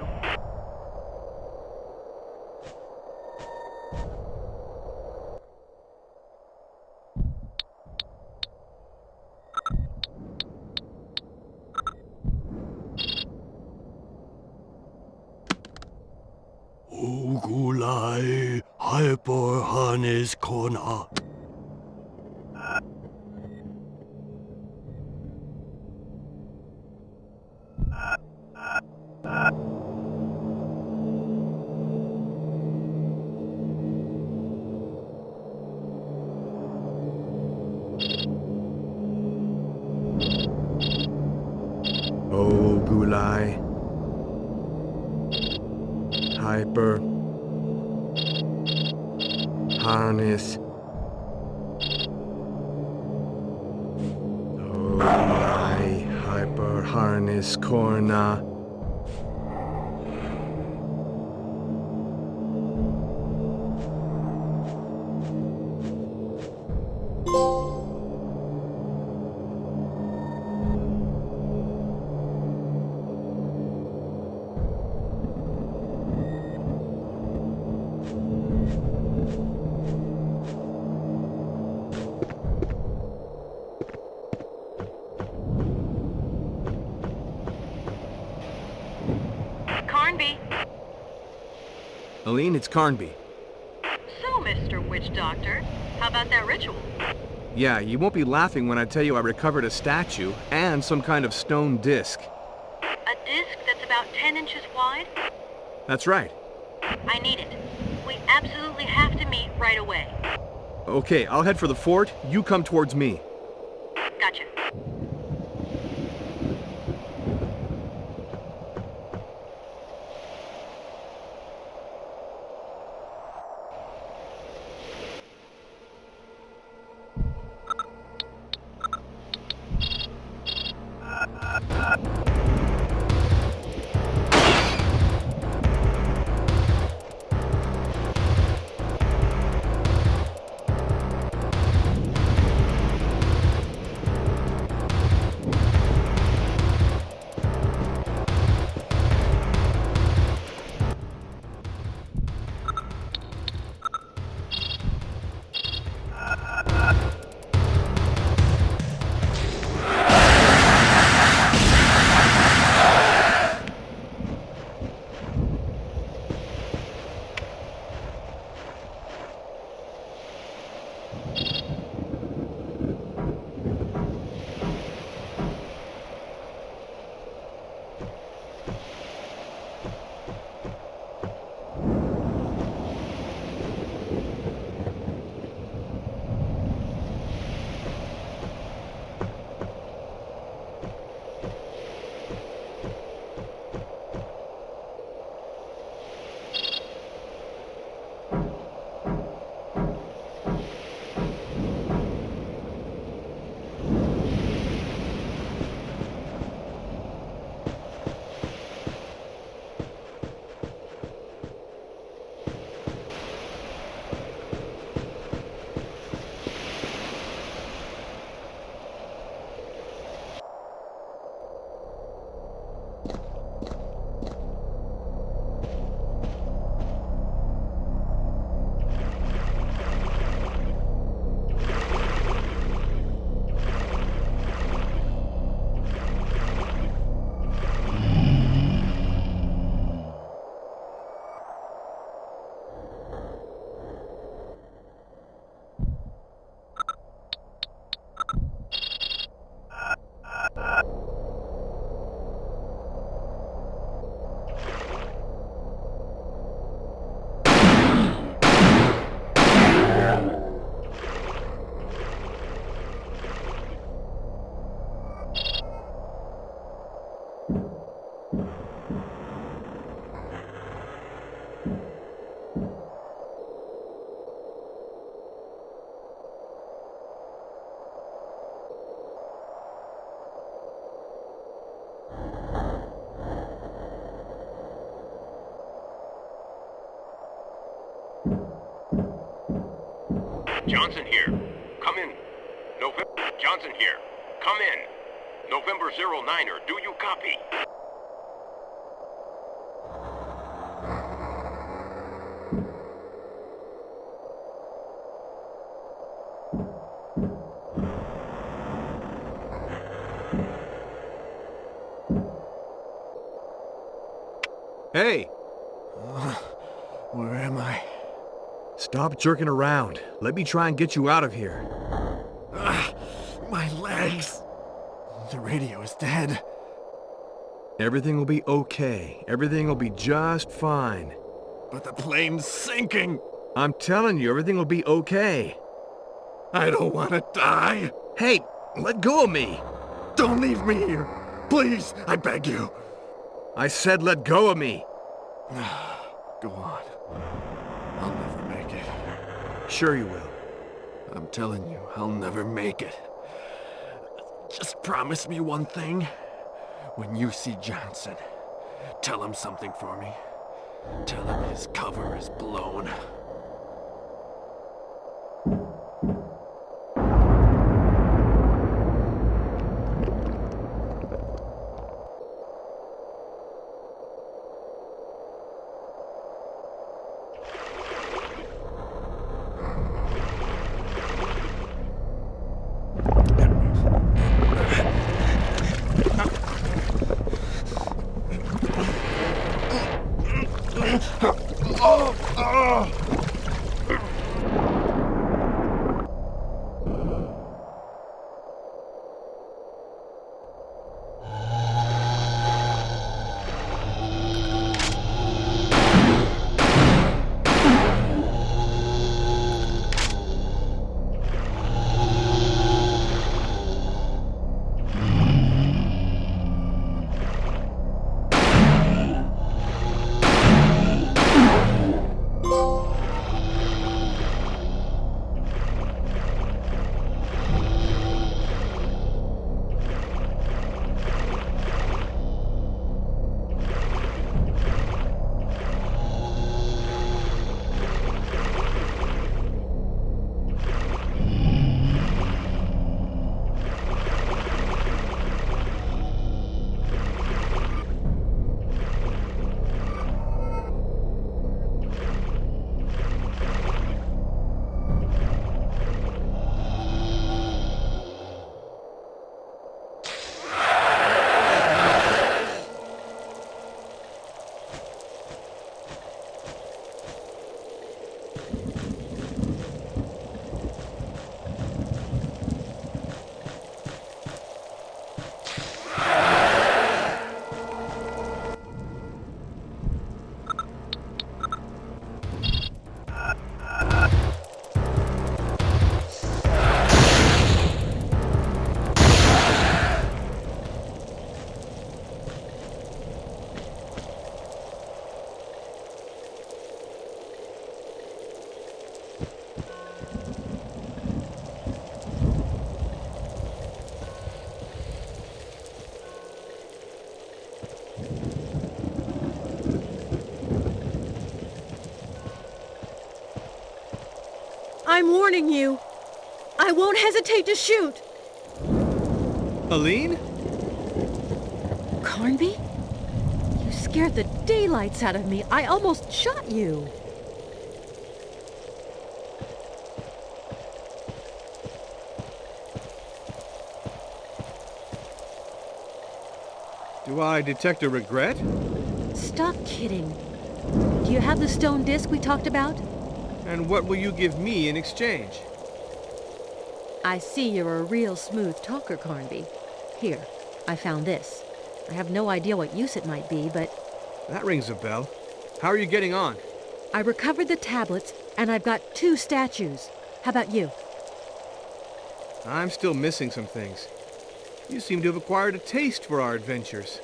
Ugulai hyper harness kona. Ugulai hyper harness. Hyper harness corner. Aline, it's Carnby. So, Mr. Witch Doctor, how about that ritual? Yeah, you won't be laughing when I tell you I recovered a statue and some kind of stone disc. A disc that's about 10 inches wide? That's right. I need it. We absolutely have to meet right away. Okay, I'll head for the fort. You come towards me. Gotcha. Johnson here. Come in. Johnson here. Come in. November 09er, do you copy? Hey! Where am I? Stop jerking around. Let me try and get you out of here. My legs! The radio is dead. Everything will be okay. Everything will be just fine. But the plane's sinking! I'm telling you, everything will be okay. I don't want to die! Hey, let go of me! Don't leave me here! Please, I beg you! I said let go of me! Go on. I'll never make it. Sure you will. I'm telling you, I'll never make it. Just promise me one thing. When you see Johnson, tell him something for me. Tell him his cover is blown. I'm warning you. I won't hesitate to shoot. Aline? Carnby? You scared the daylights out of me. I almost shot you. Do I detect a regret? Stop kidding. Do you have the stone disc we talked about? And what will you give me in exchange? I see you're a real smooth talker, Carnby. Here, I found this. I have no idea what use it might be, but... That rings a bell. How are you getting on? I recovered the tablets, and I've got 2 statues. How about you? I'm still missing some things. You seem to have acquired a taste for our adventures.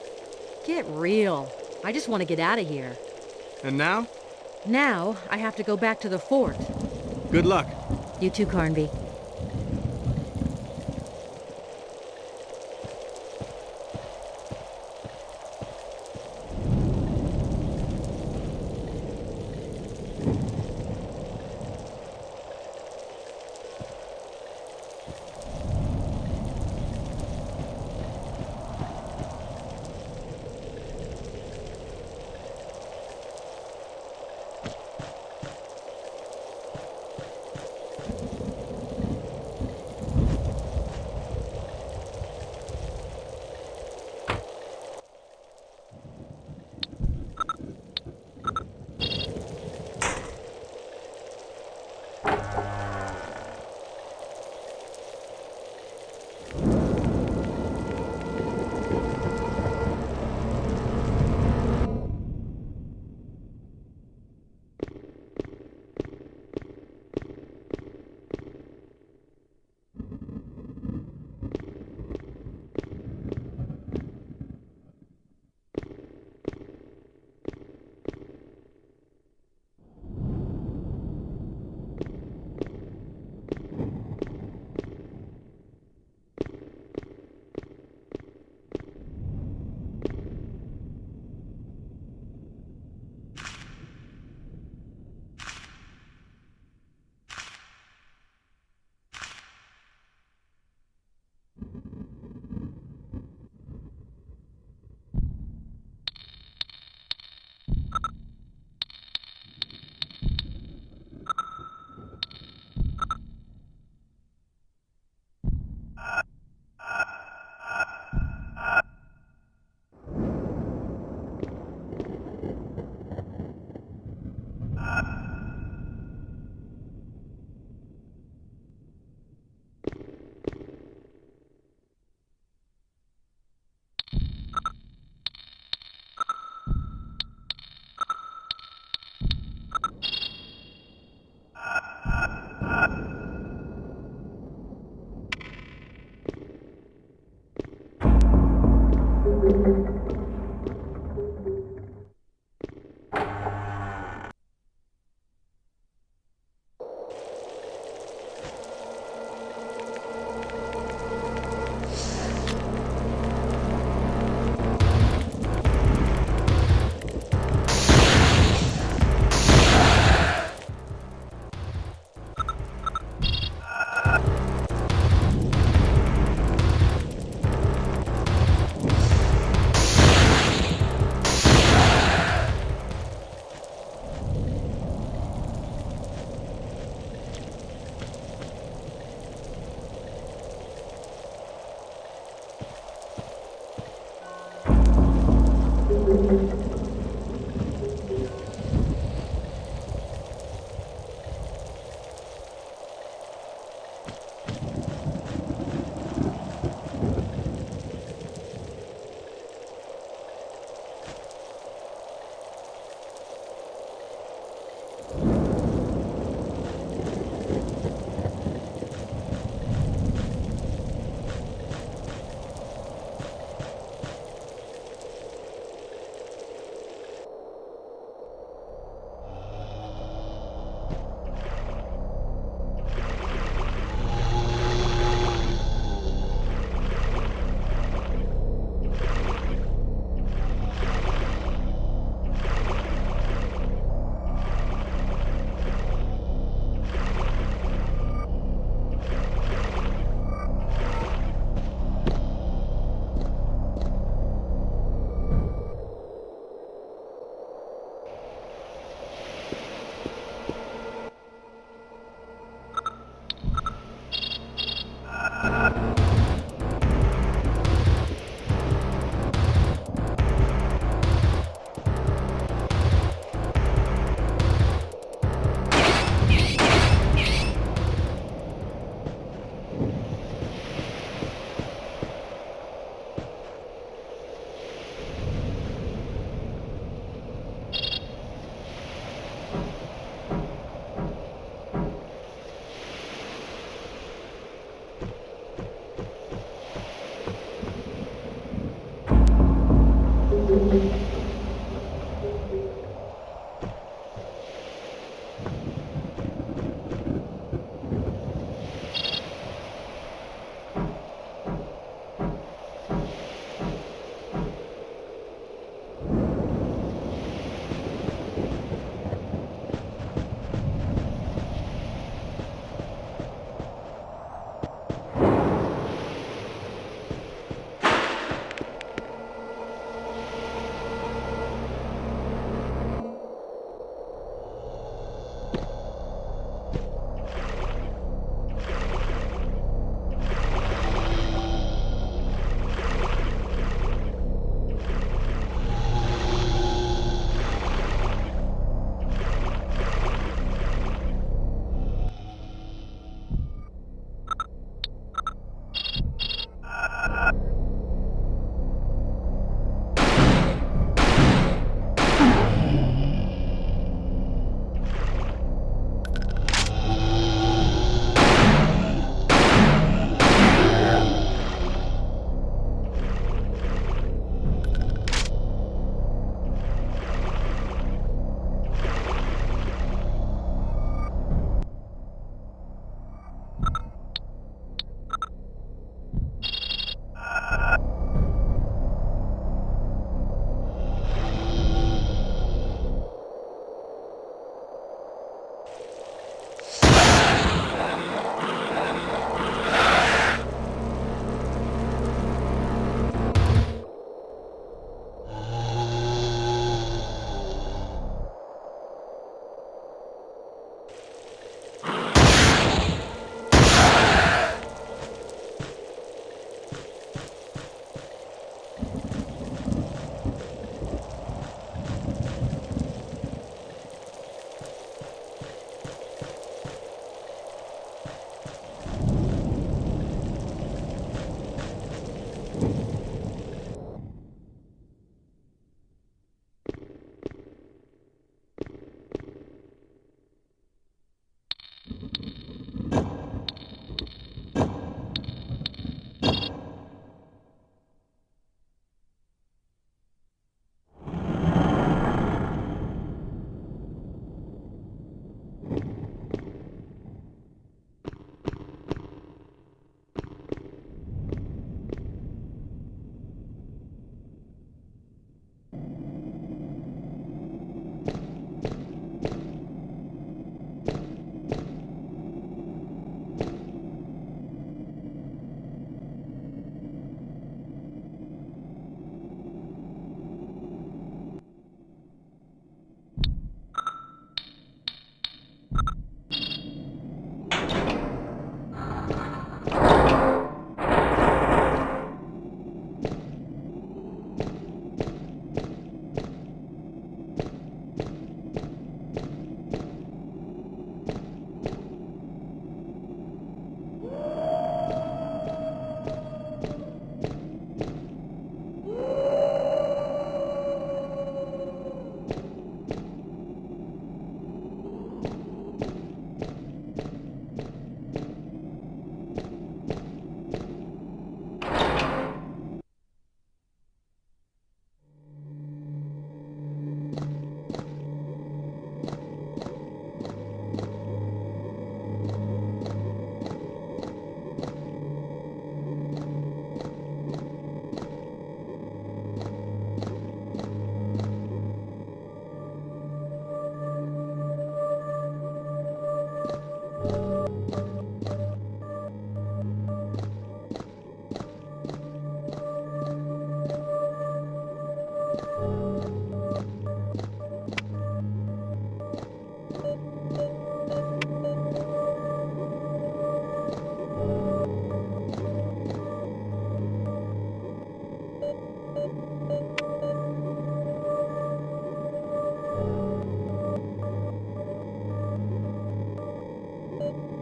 Get real. I just want to get out of here. And now? Now, I have to go back to the fort. Good luck. You too, Carnby.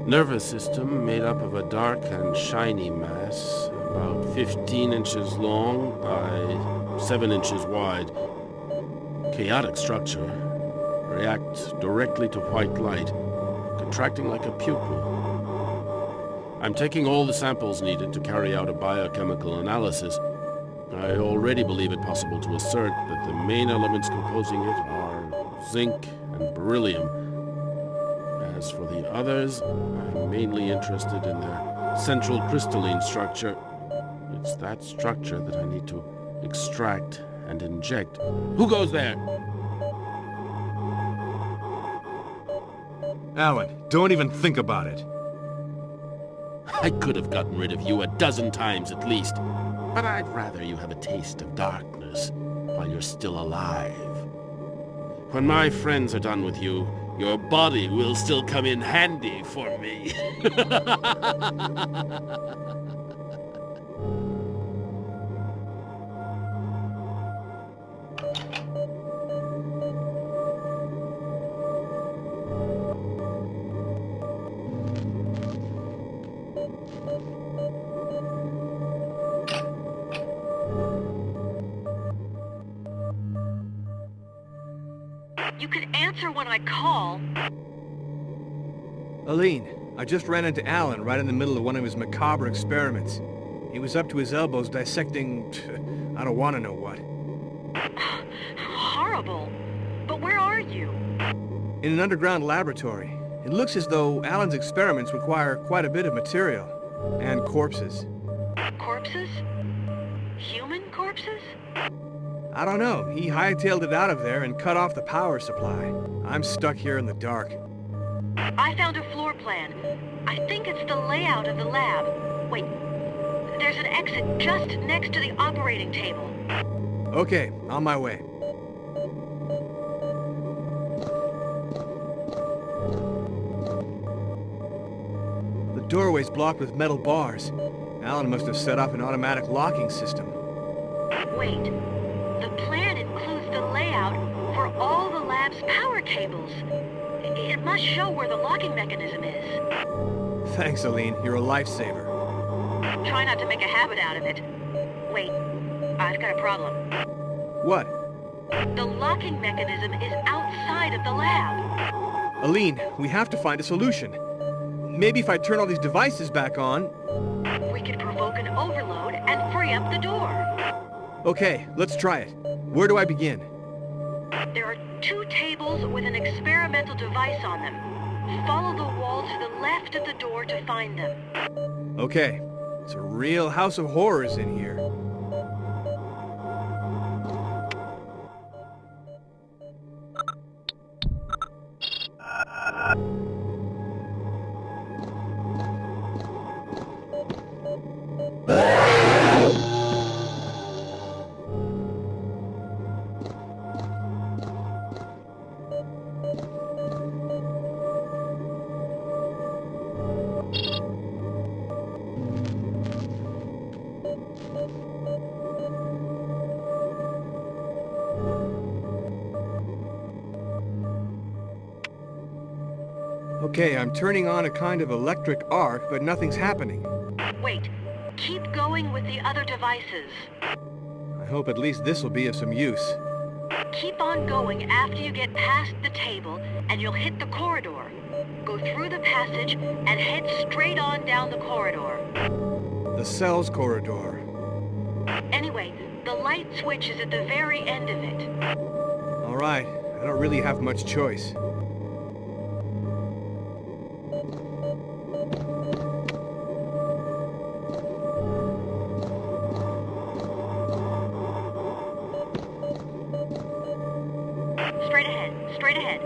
Nervous system made up of a dark and shiny mass, about 15 inches long by 7 inches wide. Chaotic structure. Reacts directly to white light, contracting like a pupil. I'm taking all the samples needed to carry out a biochemical analysis. I already believe it possible to assert that the main elements composing it are zinc and beryllium. As for the others, I'm mainly interested in their central crystalline structure. It's that structure that I need to extract and inject. Who goes there? Alan, don't even think about it. I could have gotten rid of you a dozen times at least, but I'd rather you have a taste of darkness while you're still alive. When my friends are done with you, your body will still come in handy for me. You can answer when I call. Aline, I just ran into Alan right in the middle of one of his macabre experiments. He was up to his elbows dissecting... I don't want to know what. Horrible. But where are you? In an underground laboratory. It looks as though Alan's experiments require quite a bit of material. And corpses. Corpses? Human corpses? I don't know. He hightailed it out of there and cut off the power supply. I'm stuck here in the dark. I found a floor plan. I think it's the layout of the lab. Wait, there's an exit just next to the operating table. Okay, on my way. The doorway's blocked with metal bars. Alan must have set off an automatic locking system. Wait, the plan includes the layout for all the lab's power cables. It must show where the locking mechanism is. Thanks, Aline. You're a lifesaver. Try not to make a habit out of it. Wait, I've got a problem. What? The locking mechanism is outside of the lab. Aline, we have to find a solution. Maybe if I turn all these devices back on... We could provoke an overload and free up the door. Okay, let's try it. Where do I begin? There are 2 tables with an experimental device on them. Follow the wall to the left of the door to find them. Okay, it's a real house of horrors in here. Okay, I'm turning on a kind of electric arc, but nothing's happening. Wait, keep going with the other devices. I hope at least this will be of some use. Keep on going after you get past the table, and you'll hit the corridor. Go through the passage, and head straight on down the corridor. The cells corridor. Anyway, the light switch is at the very end of it. All right, I don't really have much choice. Straight ahead.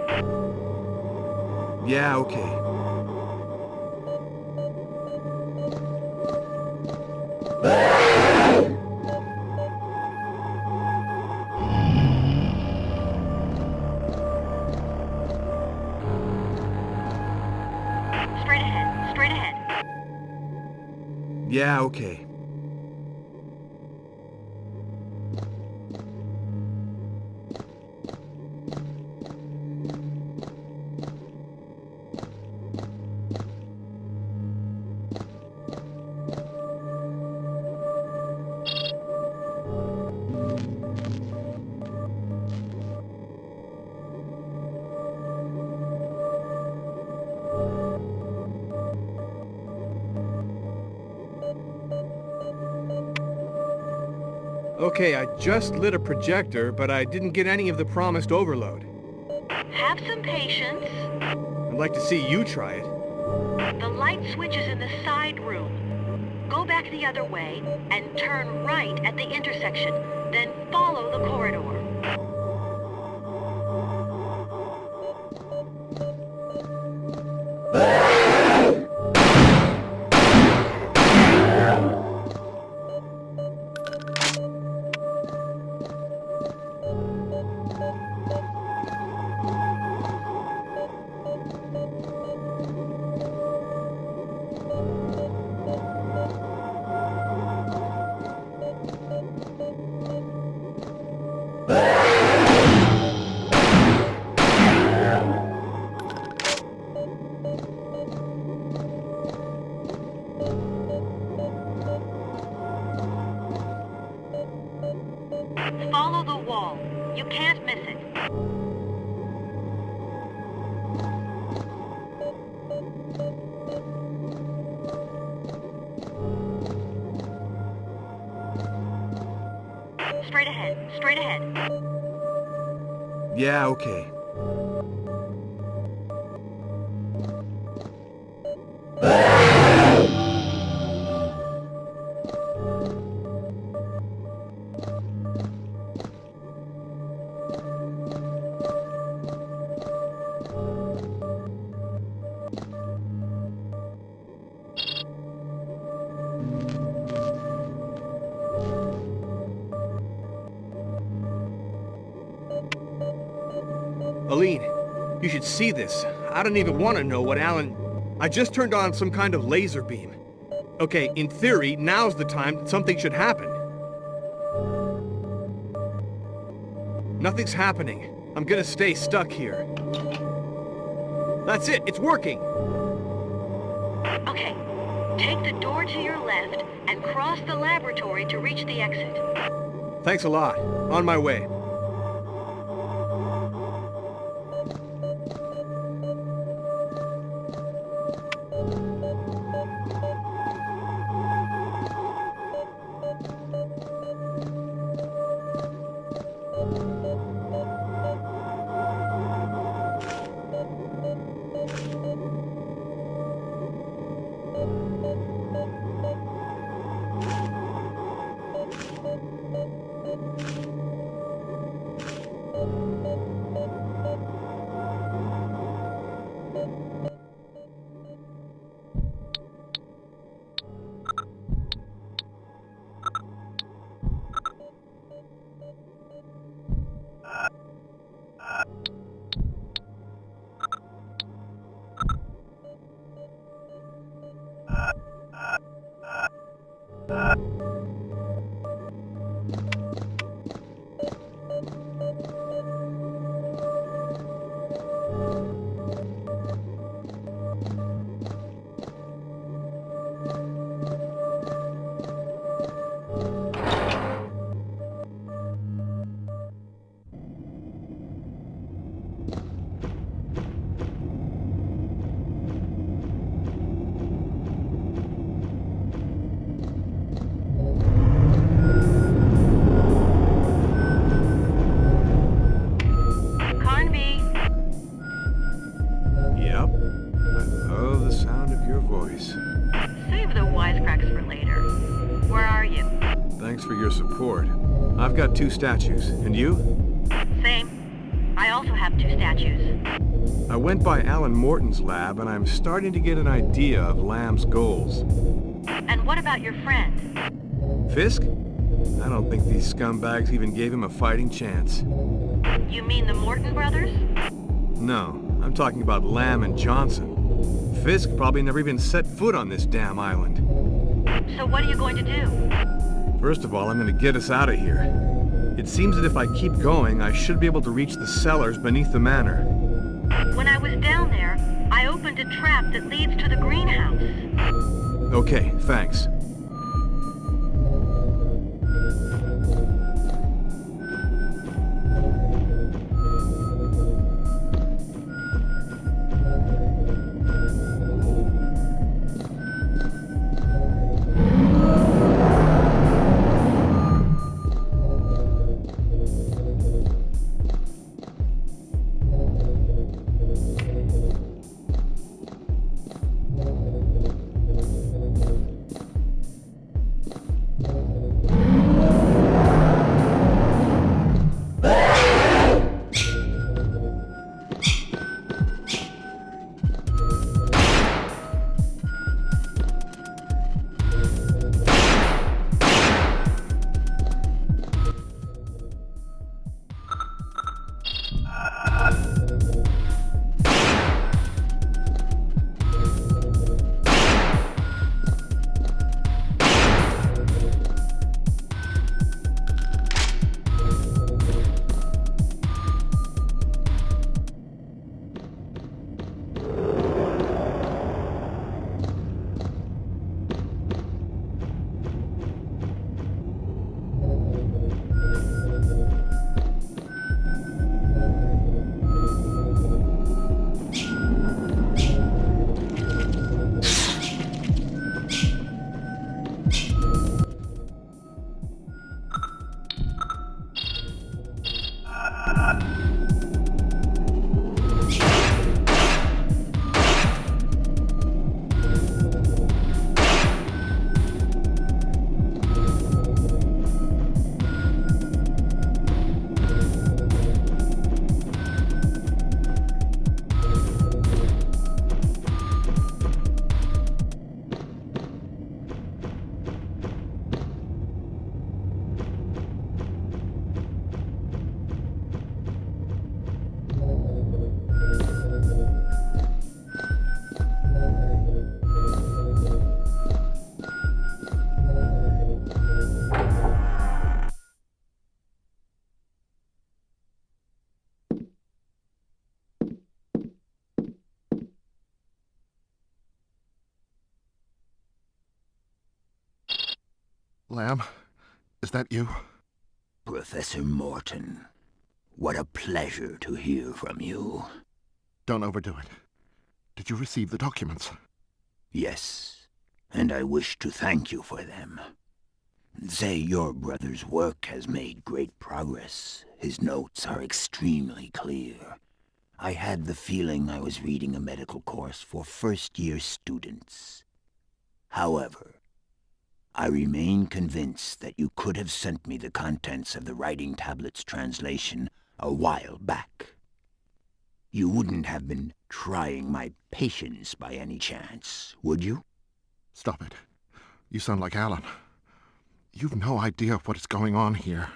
Yeah, okay. Yeah, okay. Okay, I just lit a projector, but I didn't get any of the promised overload. Have some patience. I'd like to see you try it. The light switch is in the side room. Go back the other way and turn right at the intersection, then follow the corridor. Follow the wall. You can't miss it. Straight ahead. Straight ahead. Yeah, okay. Aline, you should see this. I don't even want to know what Alan... I just turned on some kind of laser beam. Okay, in theory, now's the time that something should happen. Nothing's happening. I'm gonna stay stuck here. That's it, it's working! Okay, take the door to your left and cross the laboratory to reach the exit. Thanks a lot. On my way. I've got 2 statues. And you? Same. I also have 2 statues. I went by Alan Morton's lab, and I'm starting to get an idea of Lamb's goals. And what about your friend? Fisk? I don't think these scumbags even gave him a fighting chance. You mean the Morton brothers? No, I'm talking about Lamb and Johnson. Fisk probably never even set foot on this damn island. So what are you going to do? First of all, I'm going to get us out of here. It seems that if I keep going, I should be able to reach the cellars beneath the manor. When I was down there, I opened a trap that leads to the greenhouse. Okay, thanks. Lamb, is that you? Professor Morton, what a pleasure to hear from you. Don't overdo it. Did you receive the documents? Yes, and I wish to thank you for them. Say your brother's work has made great progress. His notes are extremely clear. I had the feeling I was reading a medical course for first-year students. However, I remain convinced that you could have sent me the contents of the writing tablet's translation a while back. You wouldn't have been trying my patience by any chance, would you? Stop it. You sound like Alan. You've no idea what is going on here.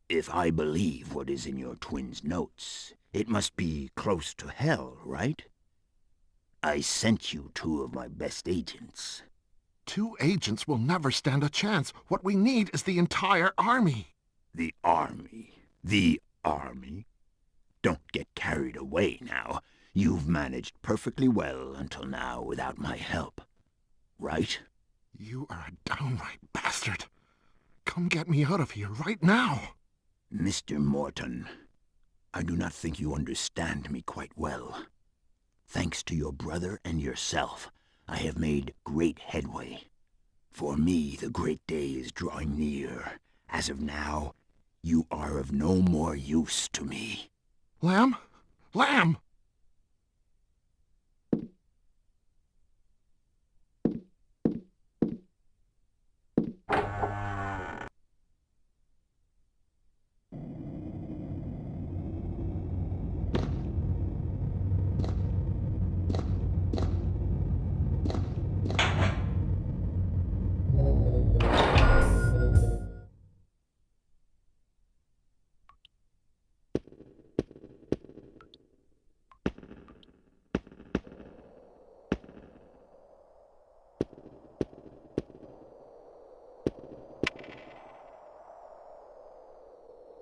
If I believe what is in your twin's notes, it must be close to hell, right? I sent you 2 of my best agents. 2 agents will never stand a chance. What we need is the entire army. The army? The army? Don't get carried away now. You've managed perfectly well until now without my help. Right? You are a downright bastard. Come get me out of here right now. Mr. Morton, I do not think you understand me quite well. Thanks to your brother and yourself, I have made great headway. For me, the great day is drawing near. As of now, you are of no more use to me. Lamb? Lamb!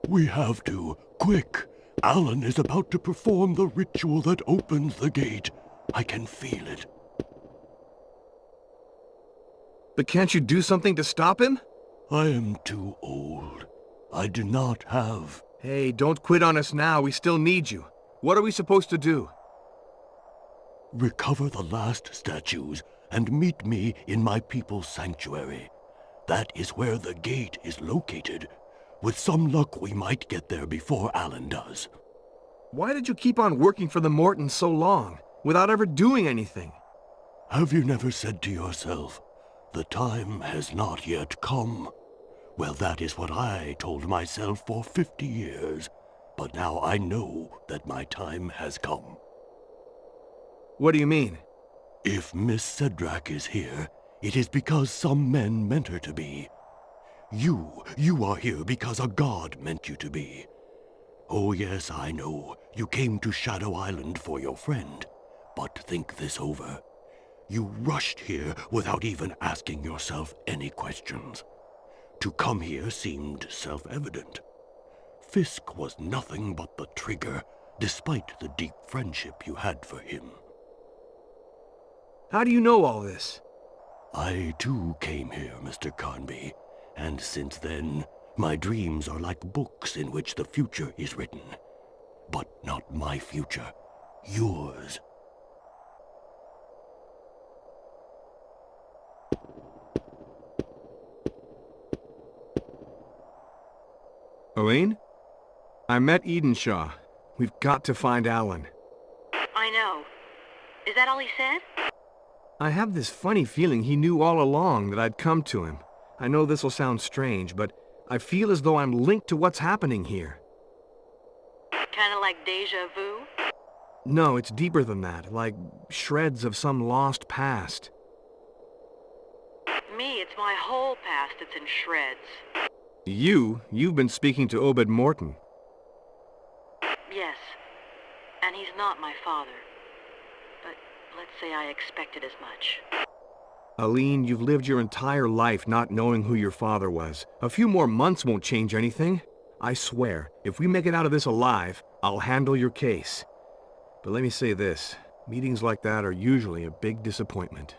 We have to. Quick! Alan is about to perform the ritual that opens the gate. I can feel it. But can't you do something to stop him? I am too old. I do not have... Hey, don't quit on us now. We still need you. What are we supposed to do? Recover the last statues and meet me in my people's sanctuary. That is where the gate is located. With some luck, we might get there before Alan does. Why did you keep on working for the Mortons so long, without ever doing anything? Have you never said to yourself, the time has not yet come? Well, that is what I told myself for 50 years. But now I know that my time has come. What do you mean? If Miss Cedrak is here, it is because some men meant her to be. You are here because a god meant you to be. Oh yes, I know, you came to Shadow Island for your friend. But think this over. You rushed here without even asking yourself any questions. To come here seemed self-evident. Fisk was nothing but the trigger, despite the deep friendship you had for him. How do you know all this? I too came here, Mr. Carnby, and since then, my dreams are like books in which the future is written. But not my future, yours. Aline? I met Edenshaw. We've got to find Alan. I know. Is that all he said? I have this funny feeling he knew all along that I'd come to him. I know this'll sound strange, but I feel as though I'm linked to what's happening here. Kinda like deja vu? No, it's deeper than that, like shreds of some lost past. Me, it's my whole past that's in shreds. You've been speaking to Obed Morton. Yes, and he's not my father. But let's say I expected as much. Aline, you've lived your entire life not knowing who your father was. A few more months won't change anything. I swear, if we make it out of this alive, I'll handle your case. But let me say this, meetings like that are usually a big disappointment.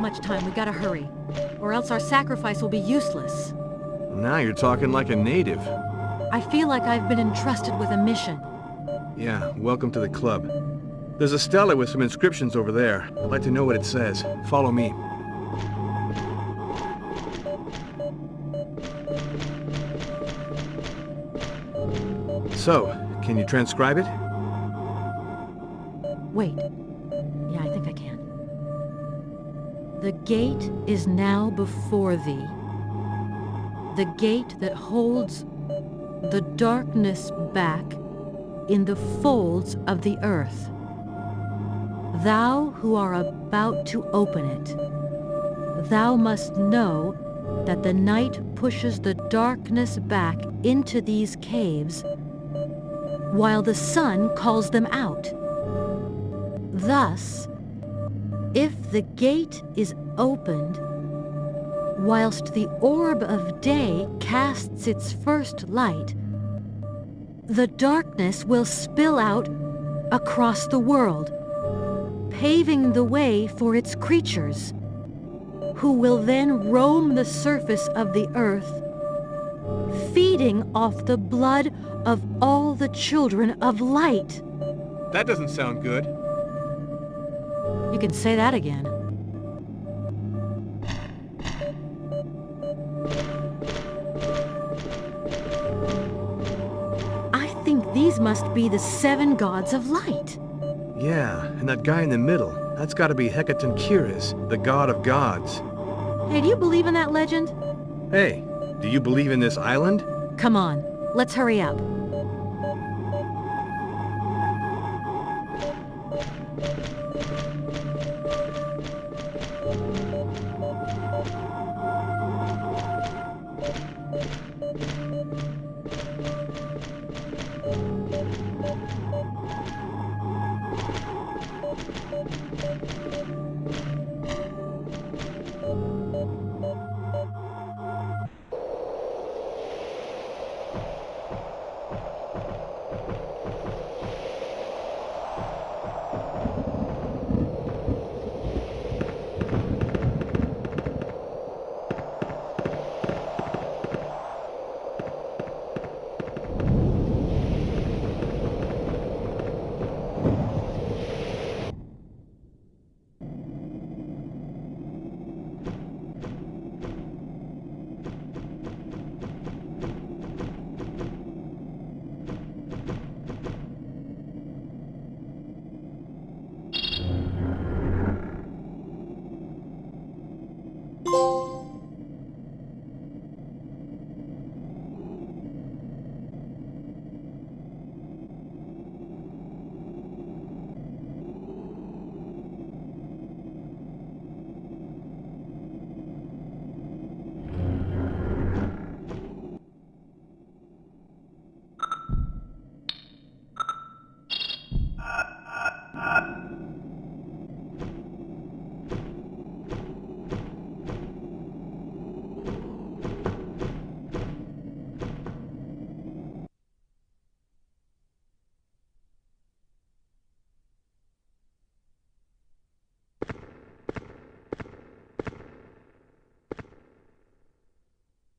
much time. We gotta hurry. Or else our sacrifice will be useless. Now you're talking like a native. I feel like I've been entrusted with a mission. Yeah, welcome to the club. There's a Stele with some inscriptions over there. I'd like to know what it says. Follow me. So, can you transcribe it? Wait. Yeah, I think I can. The gate is now before thee. The gate that holds the darkness back in the folds of the earth. Thou who are about to open it, thou must know that the night pushes the darkness back into these caves while the sun calls them out. Thus, if the gate is opened, whilst the orb of day casts its first light, the darkness will spill out across the world, paving the way for its creatures, who will then roam the surface of the earth, feeding off the blood of all the children of light. That doesn't sound good. You can say that again. I think these must be the 7 gods of light. Yeah, and that guy in the middle, that's gotta be Hecatoncheires, the god of gods. Hey, do you believe in that legend? Hey, do you believe in this island? Come on, let's hurry up.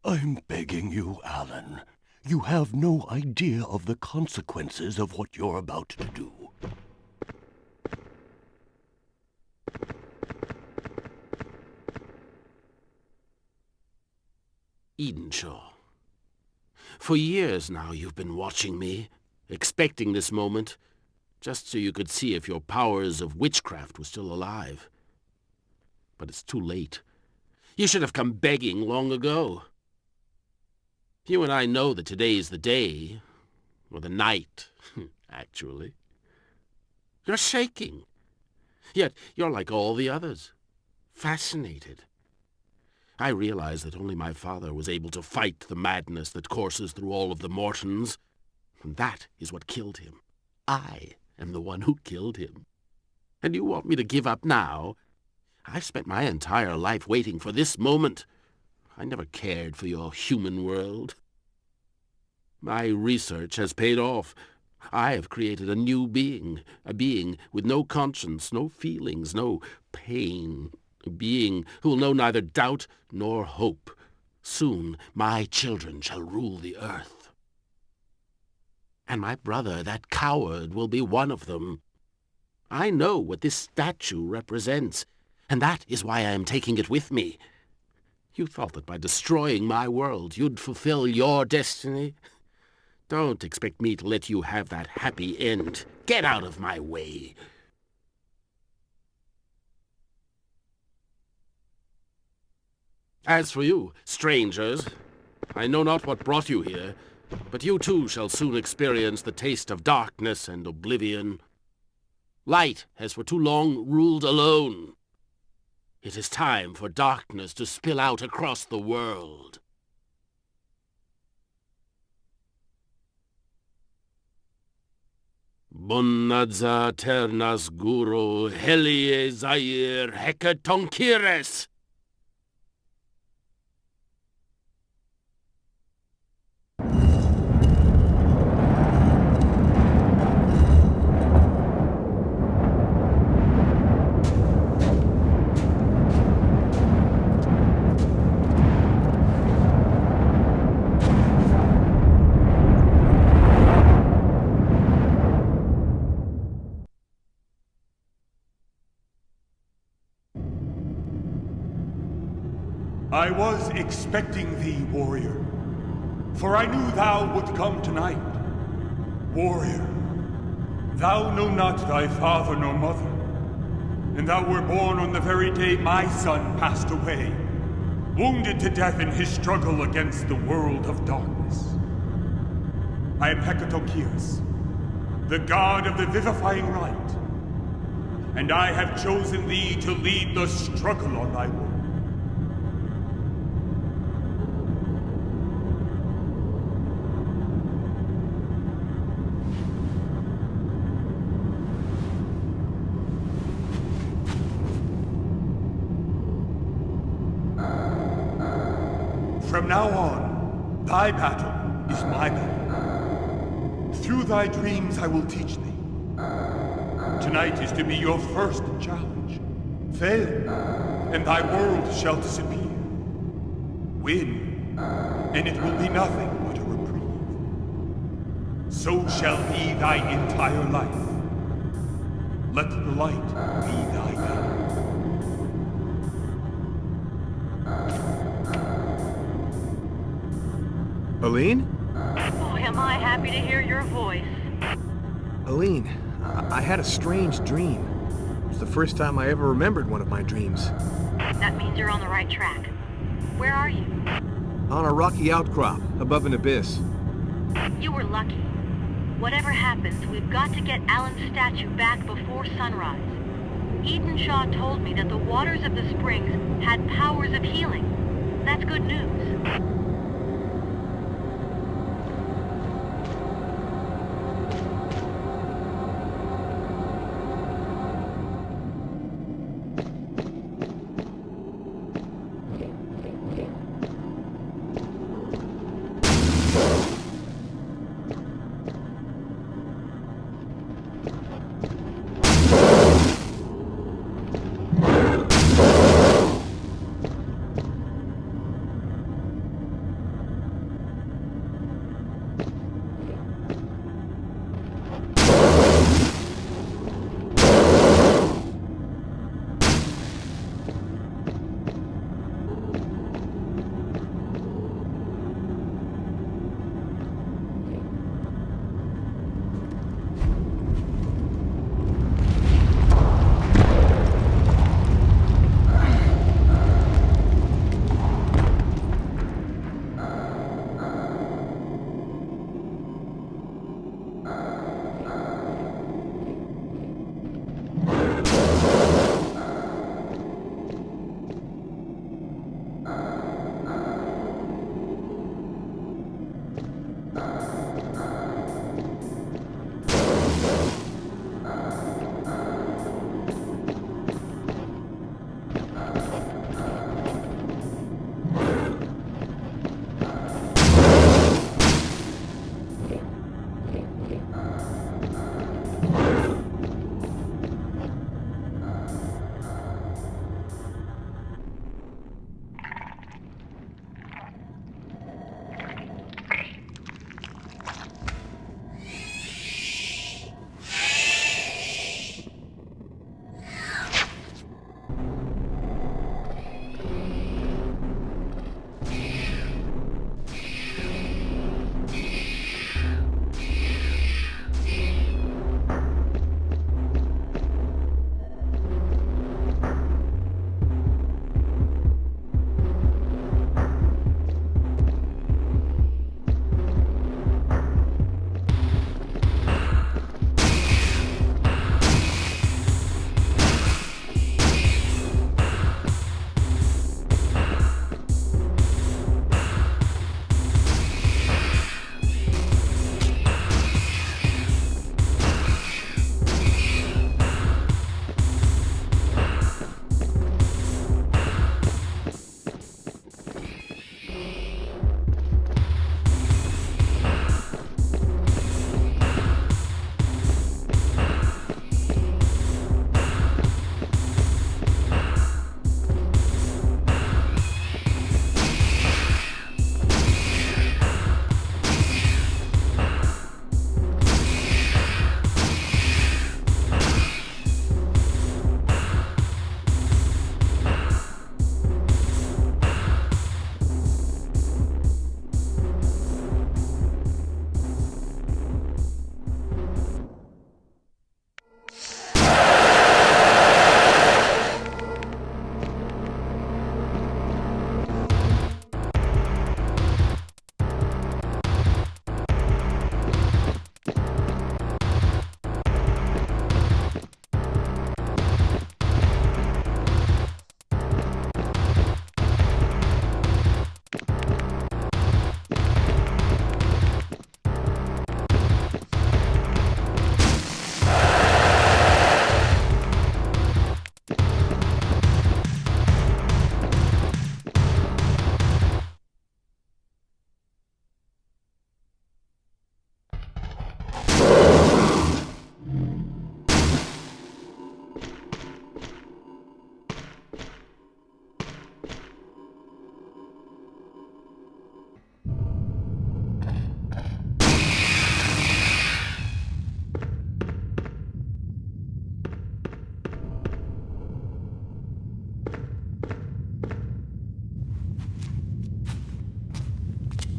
I'm begging you, Alan. You have no idea of the consequences of what you're about to do. Edenshaw. For years now you've been watching me, expecting this moment, just so you could see if your powers of witchcraft were still alive. But it's too late. You should have come begging long ago. You and I know that today's the day, or the night, actually. You're shaking. Yet you're like all the others, fascinated. I realize that only my father was able to fight the madness that courses through all of the Mortons, and that is what killed him. I am the one who killed him. And you want me to give up now? I've spent my entire life waiting for this moment. I never cared for your human world. My research has paid off. I have created a new being, a being with no conscience, no feelings, no pain. a being who will know neither doubt nor hope. Soon my children shall rule the earth. And my brother, that coward, will be one of them. I know what this statue represents, and that is why I am taking it with me. You thought that by destroying my world you'd fulfill your destiny? Don't expect me to let you have that happy end. Get out of my way. As for you, strangers, I know not what brought you here, but you too shall soon experience the taste of darkness and oblivion. Light has for too long ruled alone. It is time for darkness to spill out across the world. Bonadza ternas guru helie zair hekatonkires. I was expecting thee, warrior, for I knew thou would come tonight. Warrior, thou know not thy father nor mother, and thou were born on the very day my son passed away, wounded to death in his struggle against the world of darkness. I am Hecatonkyrus, the god of the vivifying light, and I have chosen thee to lead the struggle on thy world. From now on, thy battle is my battle. Through thy dreams I will teach thee. Tonight is to be your first challenge. Fail, and thy world shall disappear. Win, and it will be nothing but a reprieve. So shall be thy entire life. Let the light be thy guide. Aline? Boy, am I happy to hear your voice. Aline, I had a strange dream. It was the first time I ever remembered one of my dreams. That means you're on the right track. Where are you? On a rocky outcrop, above an abyss. You were lucky. Whatever happens, we've got to get Alan's statue back before sunrise. Eden Shaw told me that the waters of the springs had powers of healing. That's good news.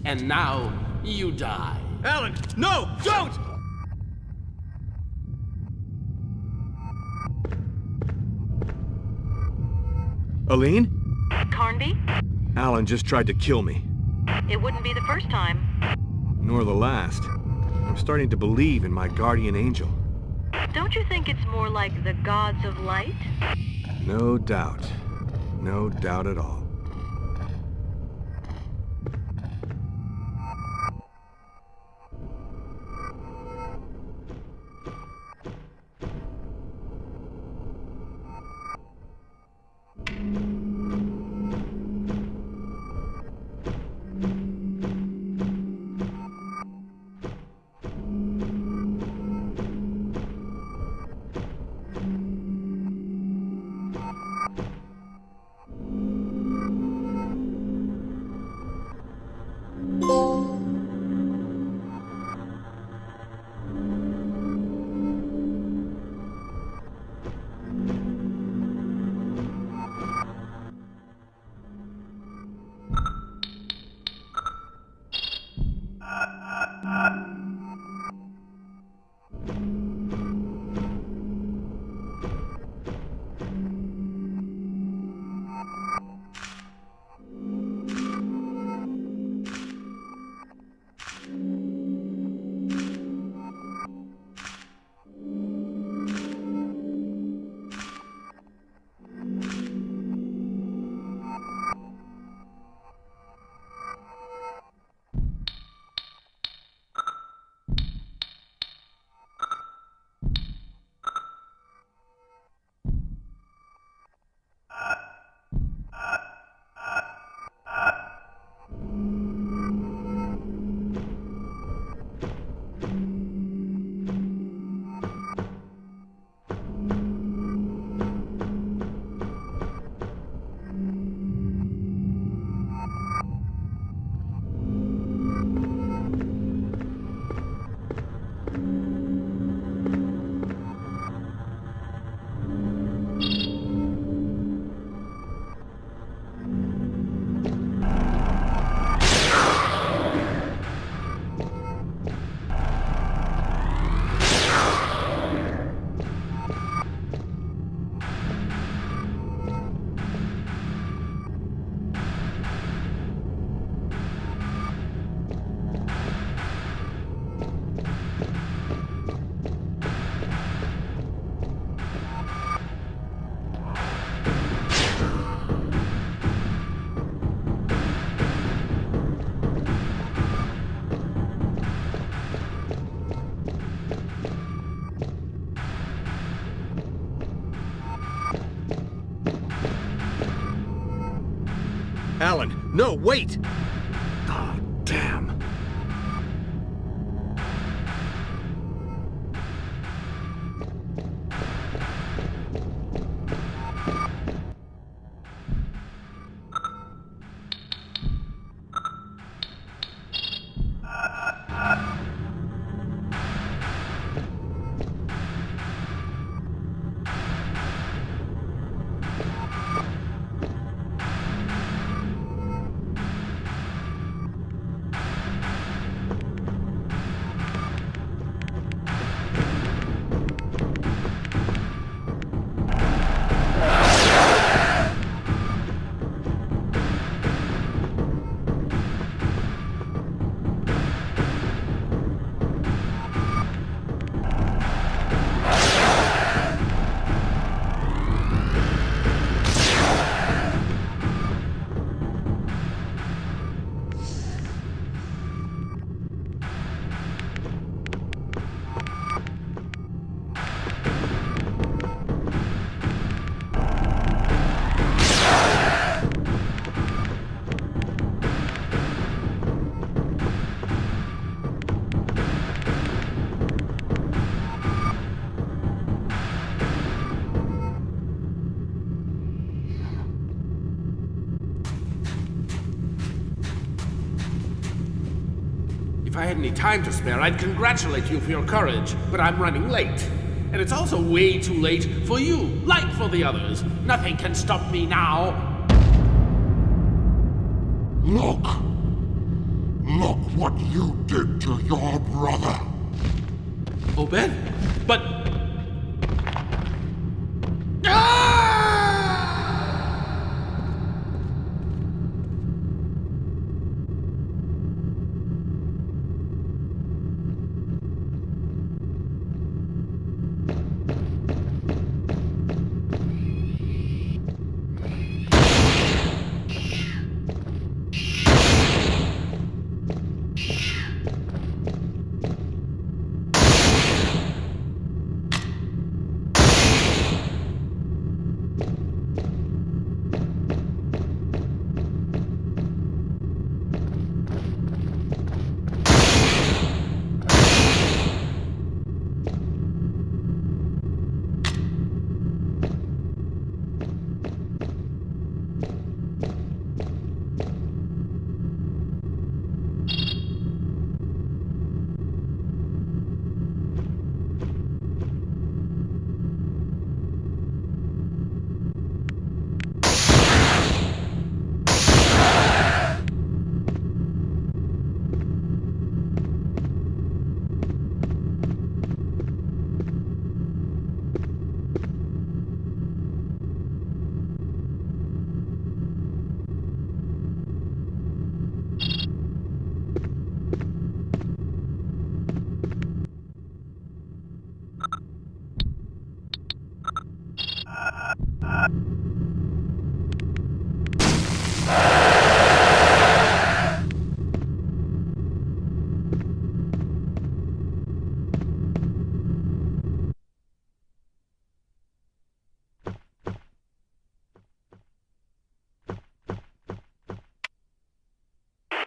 And now, you die. Alan, no! Don't! Aline? Cont'd? Alan just tried to kill me. It wouldn't be the first time. Nor the last. I'm starting to believe in my guardian angel. Don't you think it's more like the gods of light? No doubt. No doubt at all. Alan, no, wait! Oh, damn. If I had any time to spare, I'd congratulate you for your courage, but I'm running late. And it's also way too late for you, like for the others. Nothing can stop me now. Look! Look what you did to your brother. Obed? But...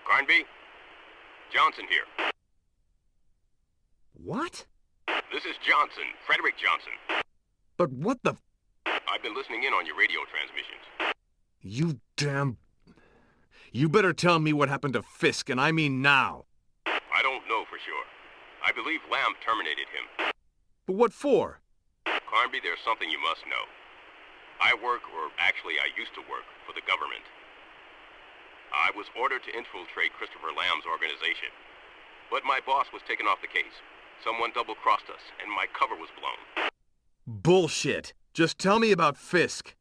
Carnby? Johnson here. What? This is Johnson, Frederick Johnson. But what the... I've been listening in on your radio transmissions. You damn... You better tell me what happened to Fisk, and I mean now. I don't know for sure. I believe Lamb terminated him. But what for? Carnby, there's something you must know. I work, or actually I used to work, for the government. I was ordered to infiltrate Christopher Lamb's organization. But my boss was taken off the case. Someone double-crossed us, and my cover was blown. Bullshit. Just tell me about Fisk.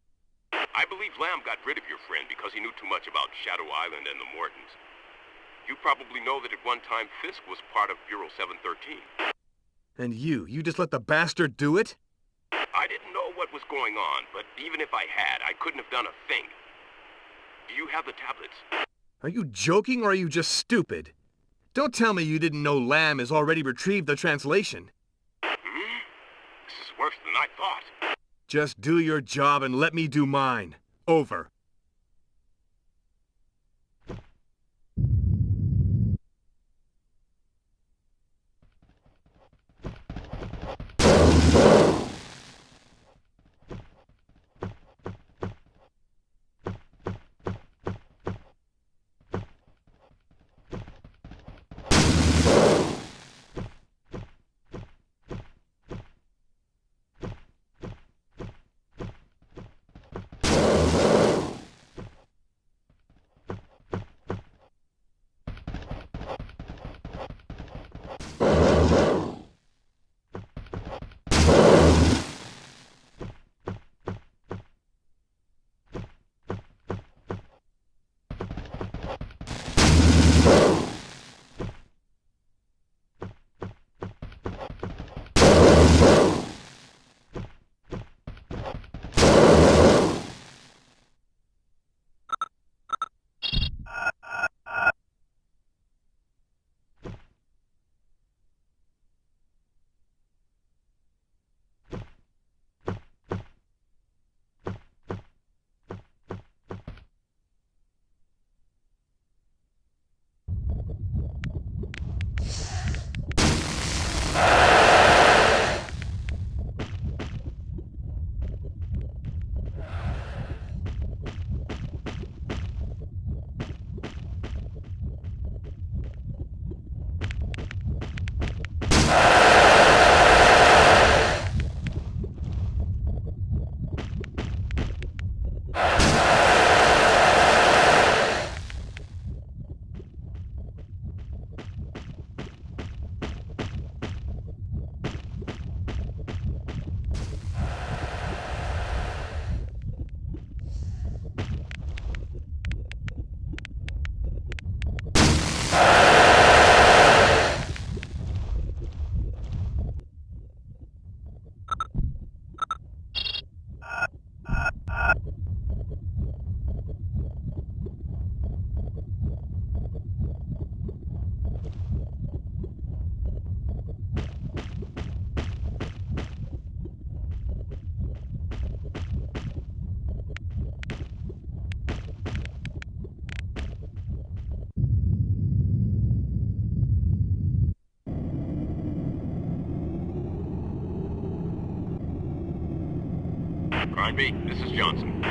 I believe Lamb got rid of your friend because he knew too much about Shadow Island and the Mortons. You probably know that at one time Fisk was part of Bureau 713. And you just let the bastard do it? I didn't know what was going on, but even if I had, I couldn't have done a thing. Do you have the tablets? Are you joking or are you just stupid? Don't tell me you didn't know Lamb has already retrieved the translation. This is worse than I thought. Just do your job and let me do mine. Over. Carnby, this is Johnson.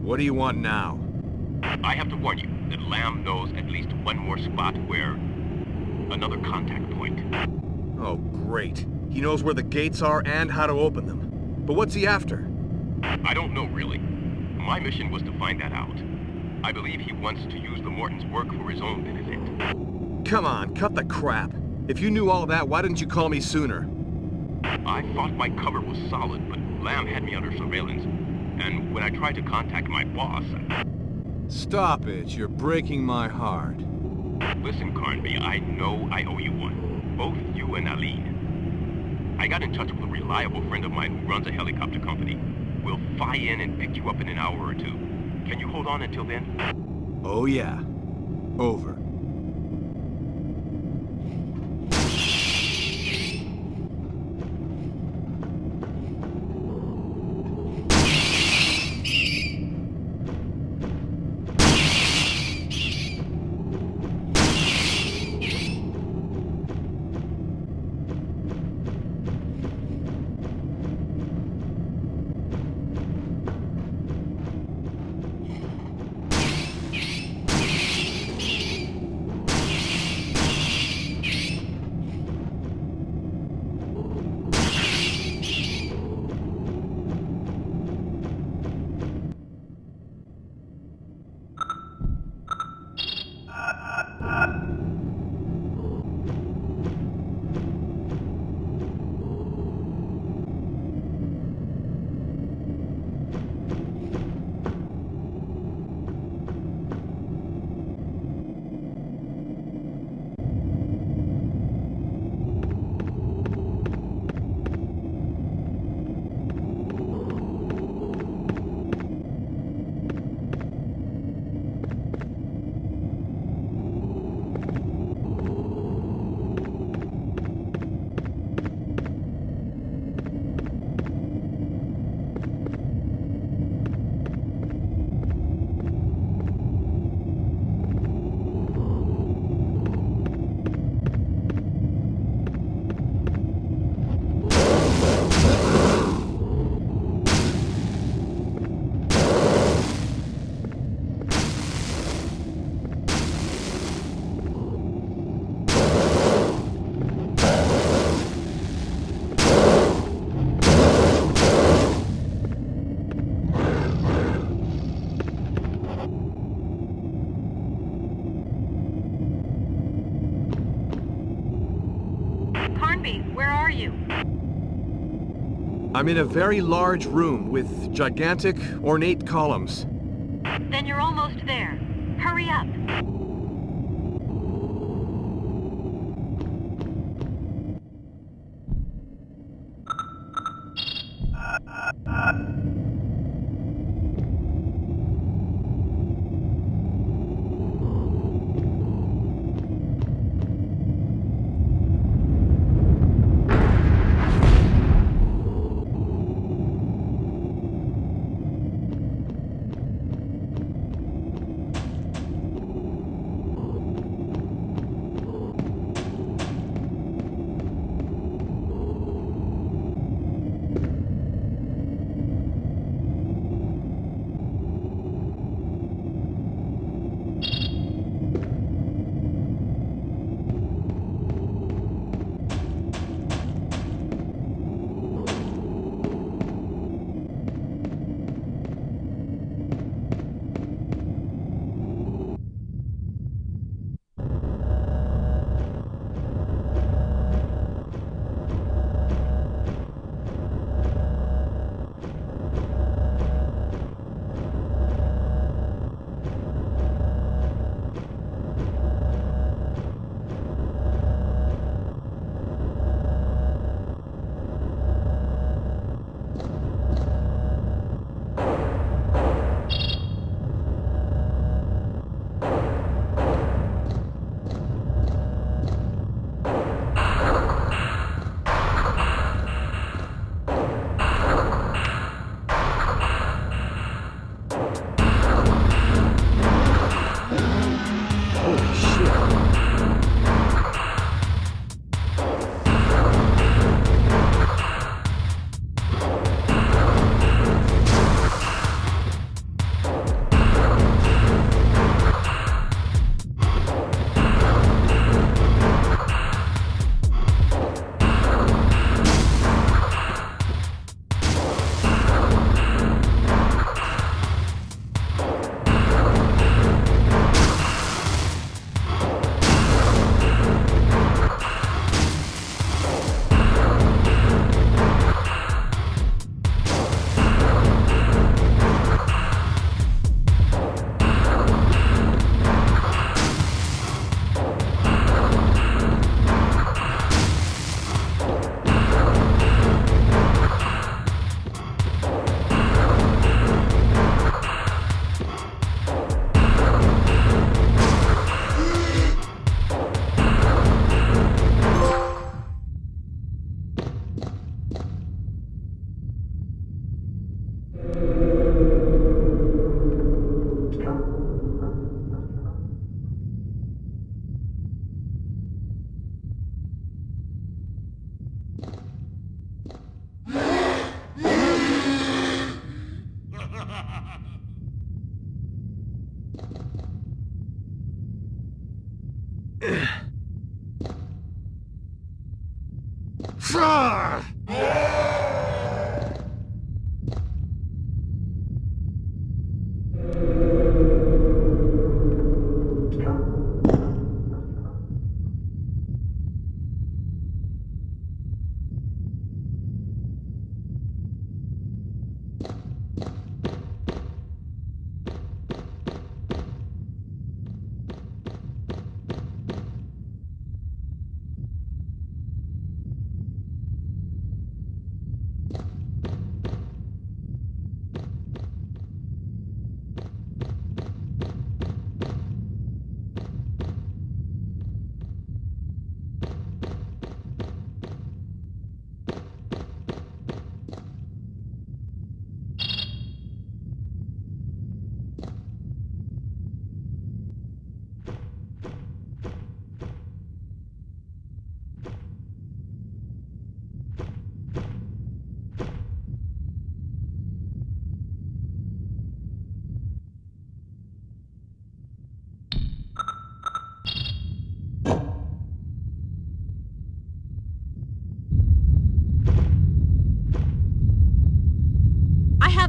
What do you want now? I have to warn you that Lamb knows at least one more spot where... another contact point. Oh, great. He knows where the gates are and how to open them. But what's he after? I don't know, really. My mission was to find that out. I believe he wants to use the Mortons' work for his own benefit. Come on, cut the crap. If you knew all that, why didn't you call me sooner? I thought my cover was solid, but Lamb had me under surveillance. And when I tried to contact my boss... Stop it, you're breaking my heart. Listen, Carnby, I know I owe you one. Both you and Aline. I got in touch with a reliable friend of mine who runs a helicopter company. We'll fly in and pick you up in an hour or two. Can you hold on until then? Oh yeah. Over. I'm in a very large room with gigantic, ornate columns. Then you're almost there. Hurry up.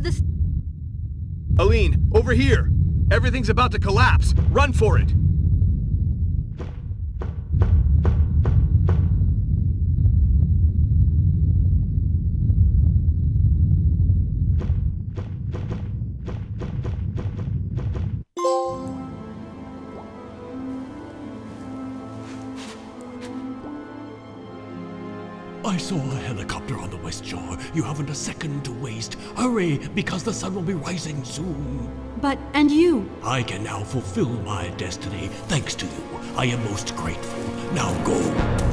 This... Aline, over here! Everything's about to collapse! Run for it! I saw a helicopter on the west shore. You haven't a second to waste. Hurry, because the sun will be rising soon. But, and you? I can now fulfill my destiny, thanks to you. I am most grateful. Now go.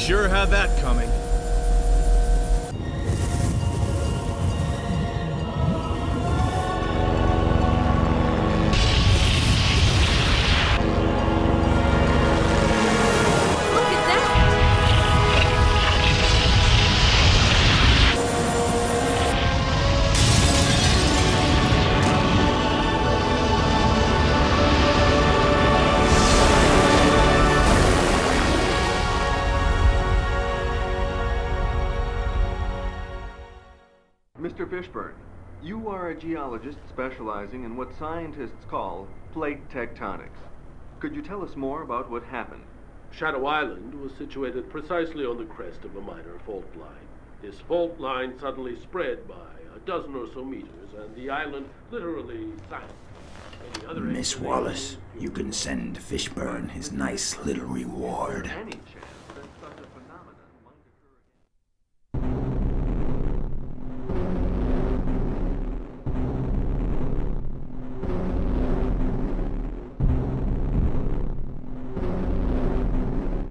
Sure had that coming. Mr. Fishburne, you are a geologist specializing in what scientists call plate tectonics. Could you tell us more about what happened? Shadow Island was situated precisely on the crest of a minor fault line. This fault line suddenly spread by a dozen or so meters, and the island literally sank. Miss Wallace, you can send Fishburne his nice little reward. Any chance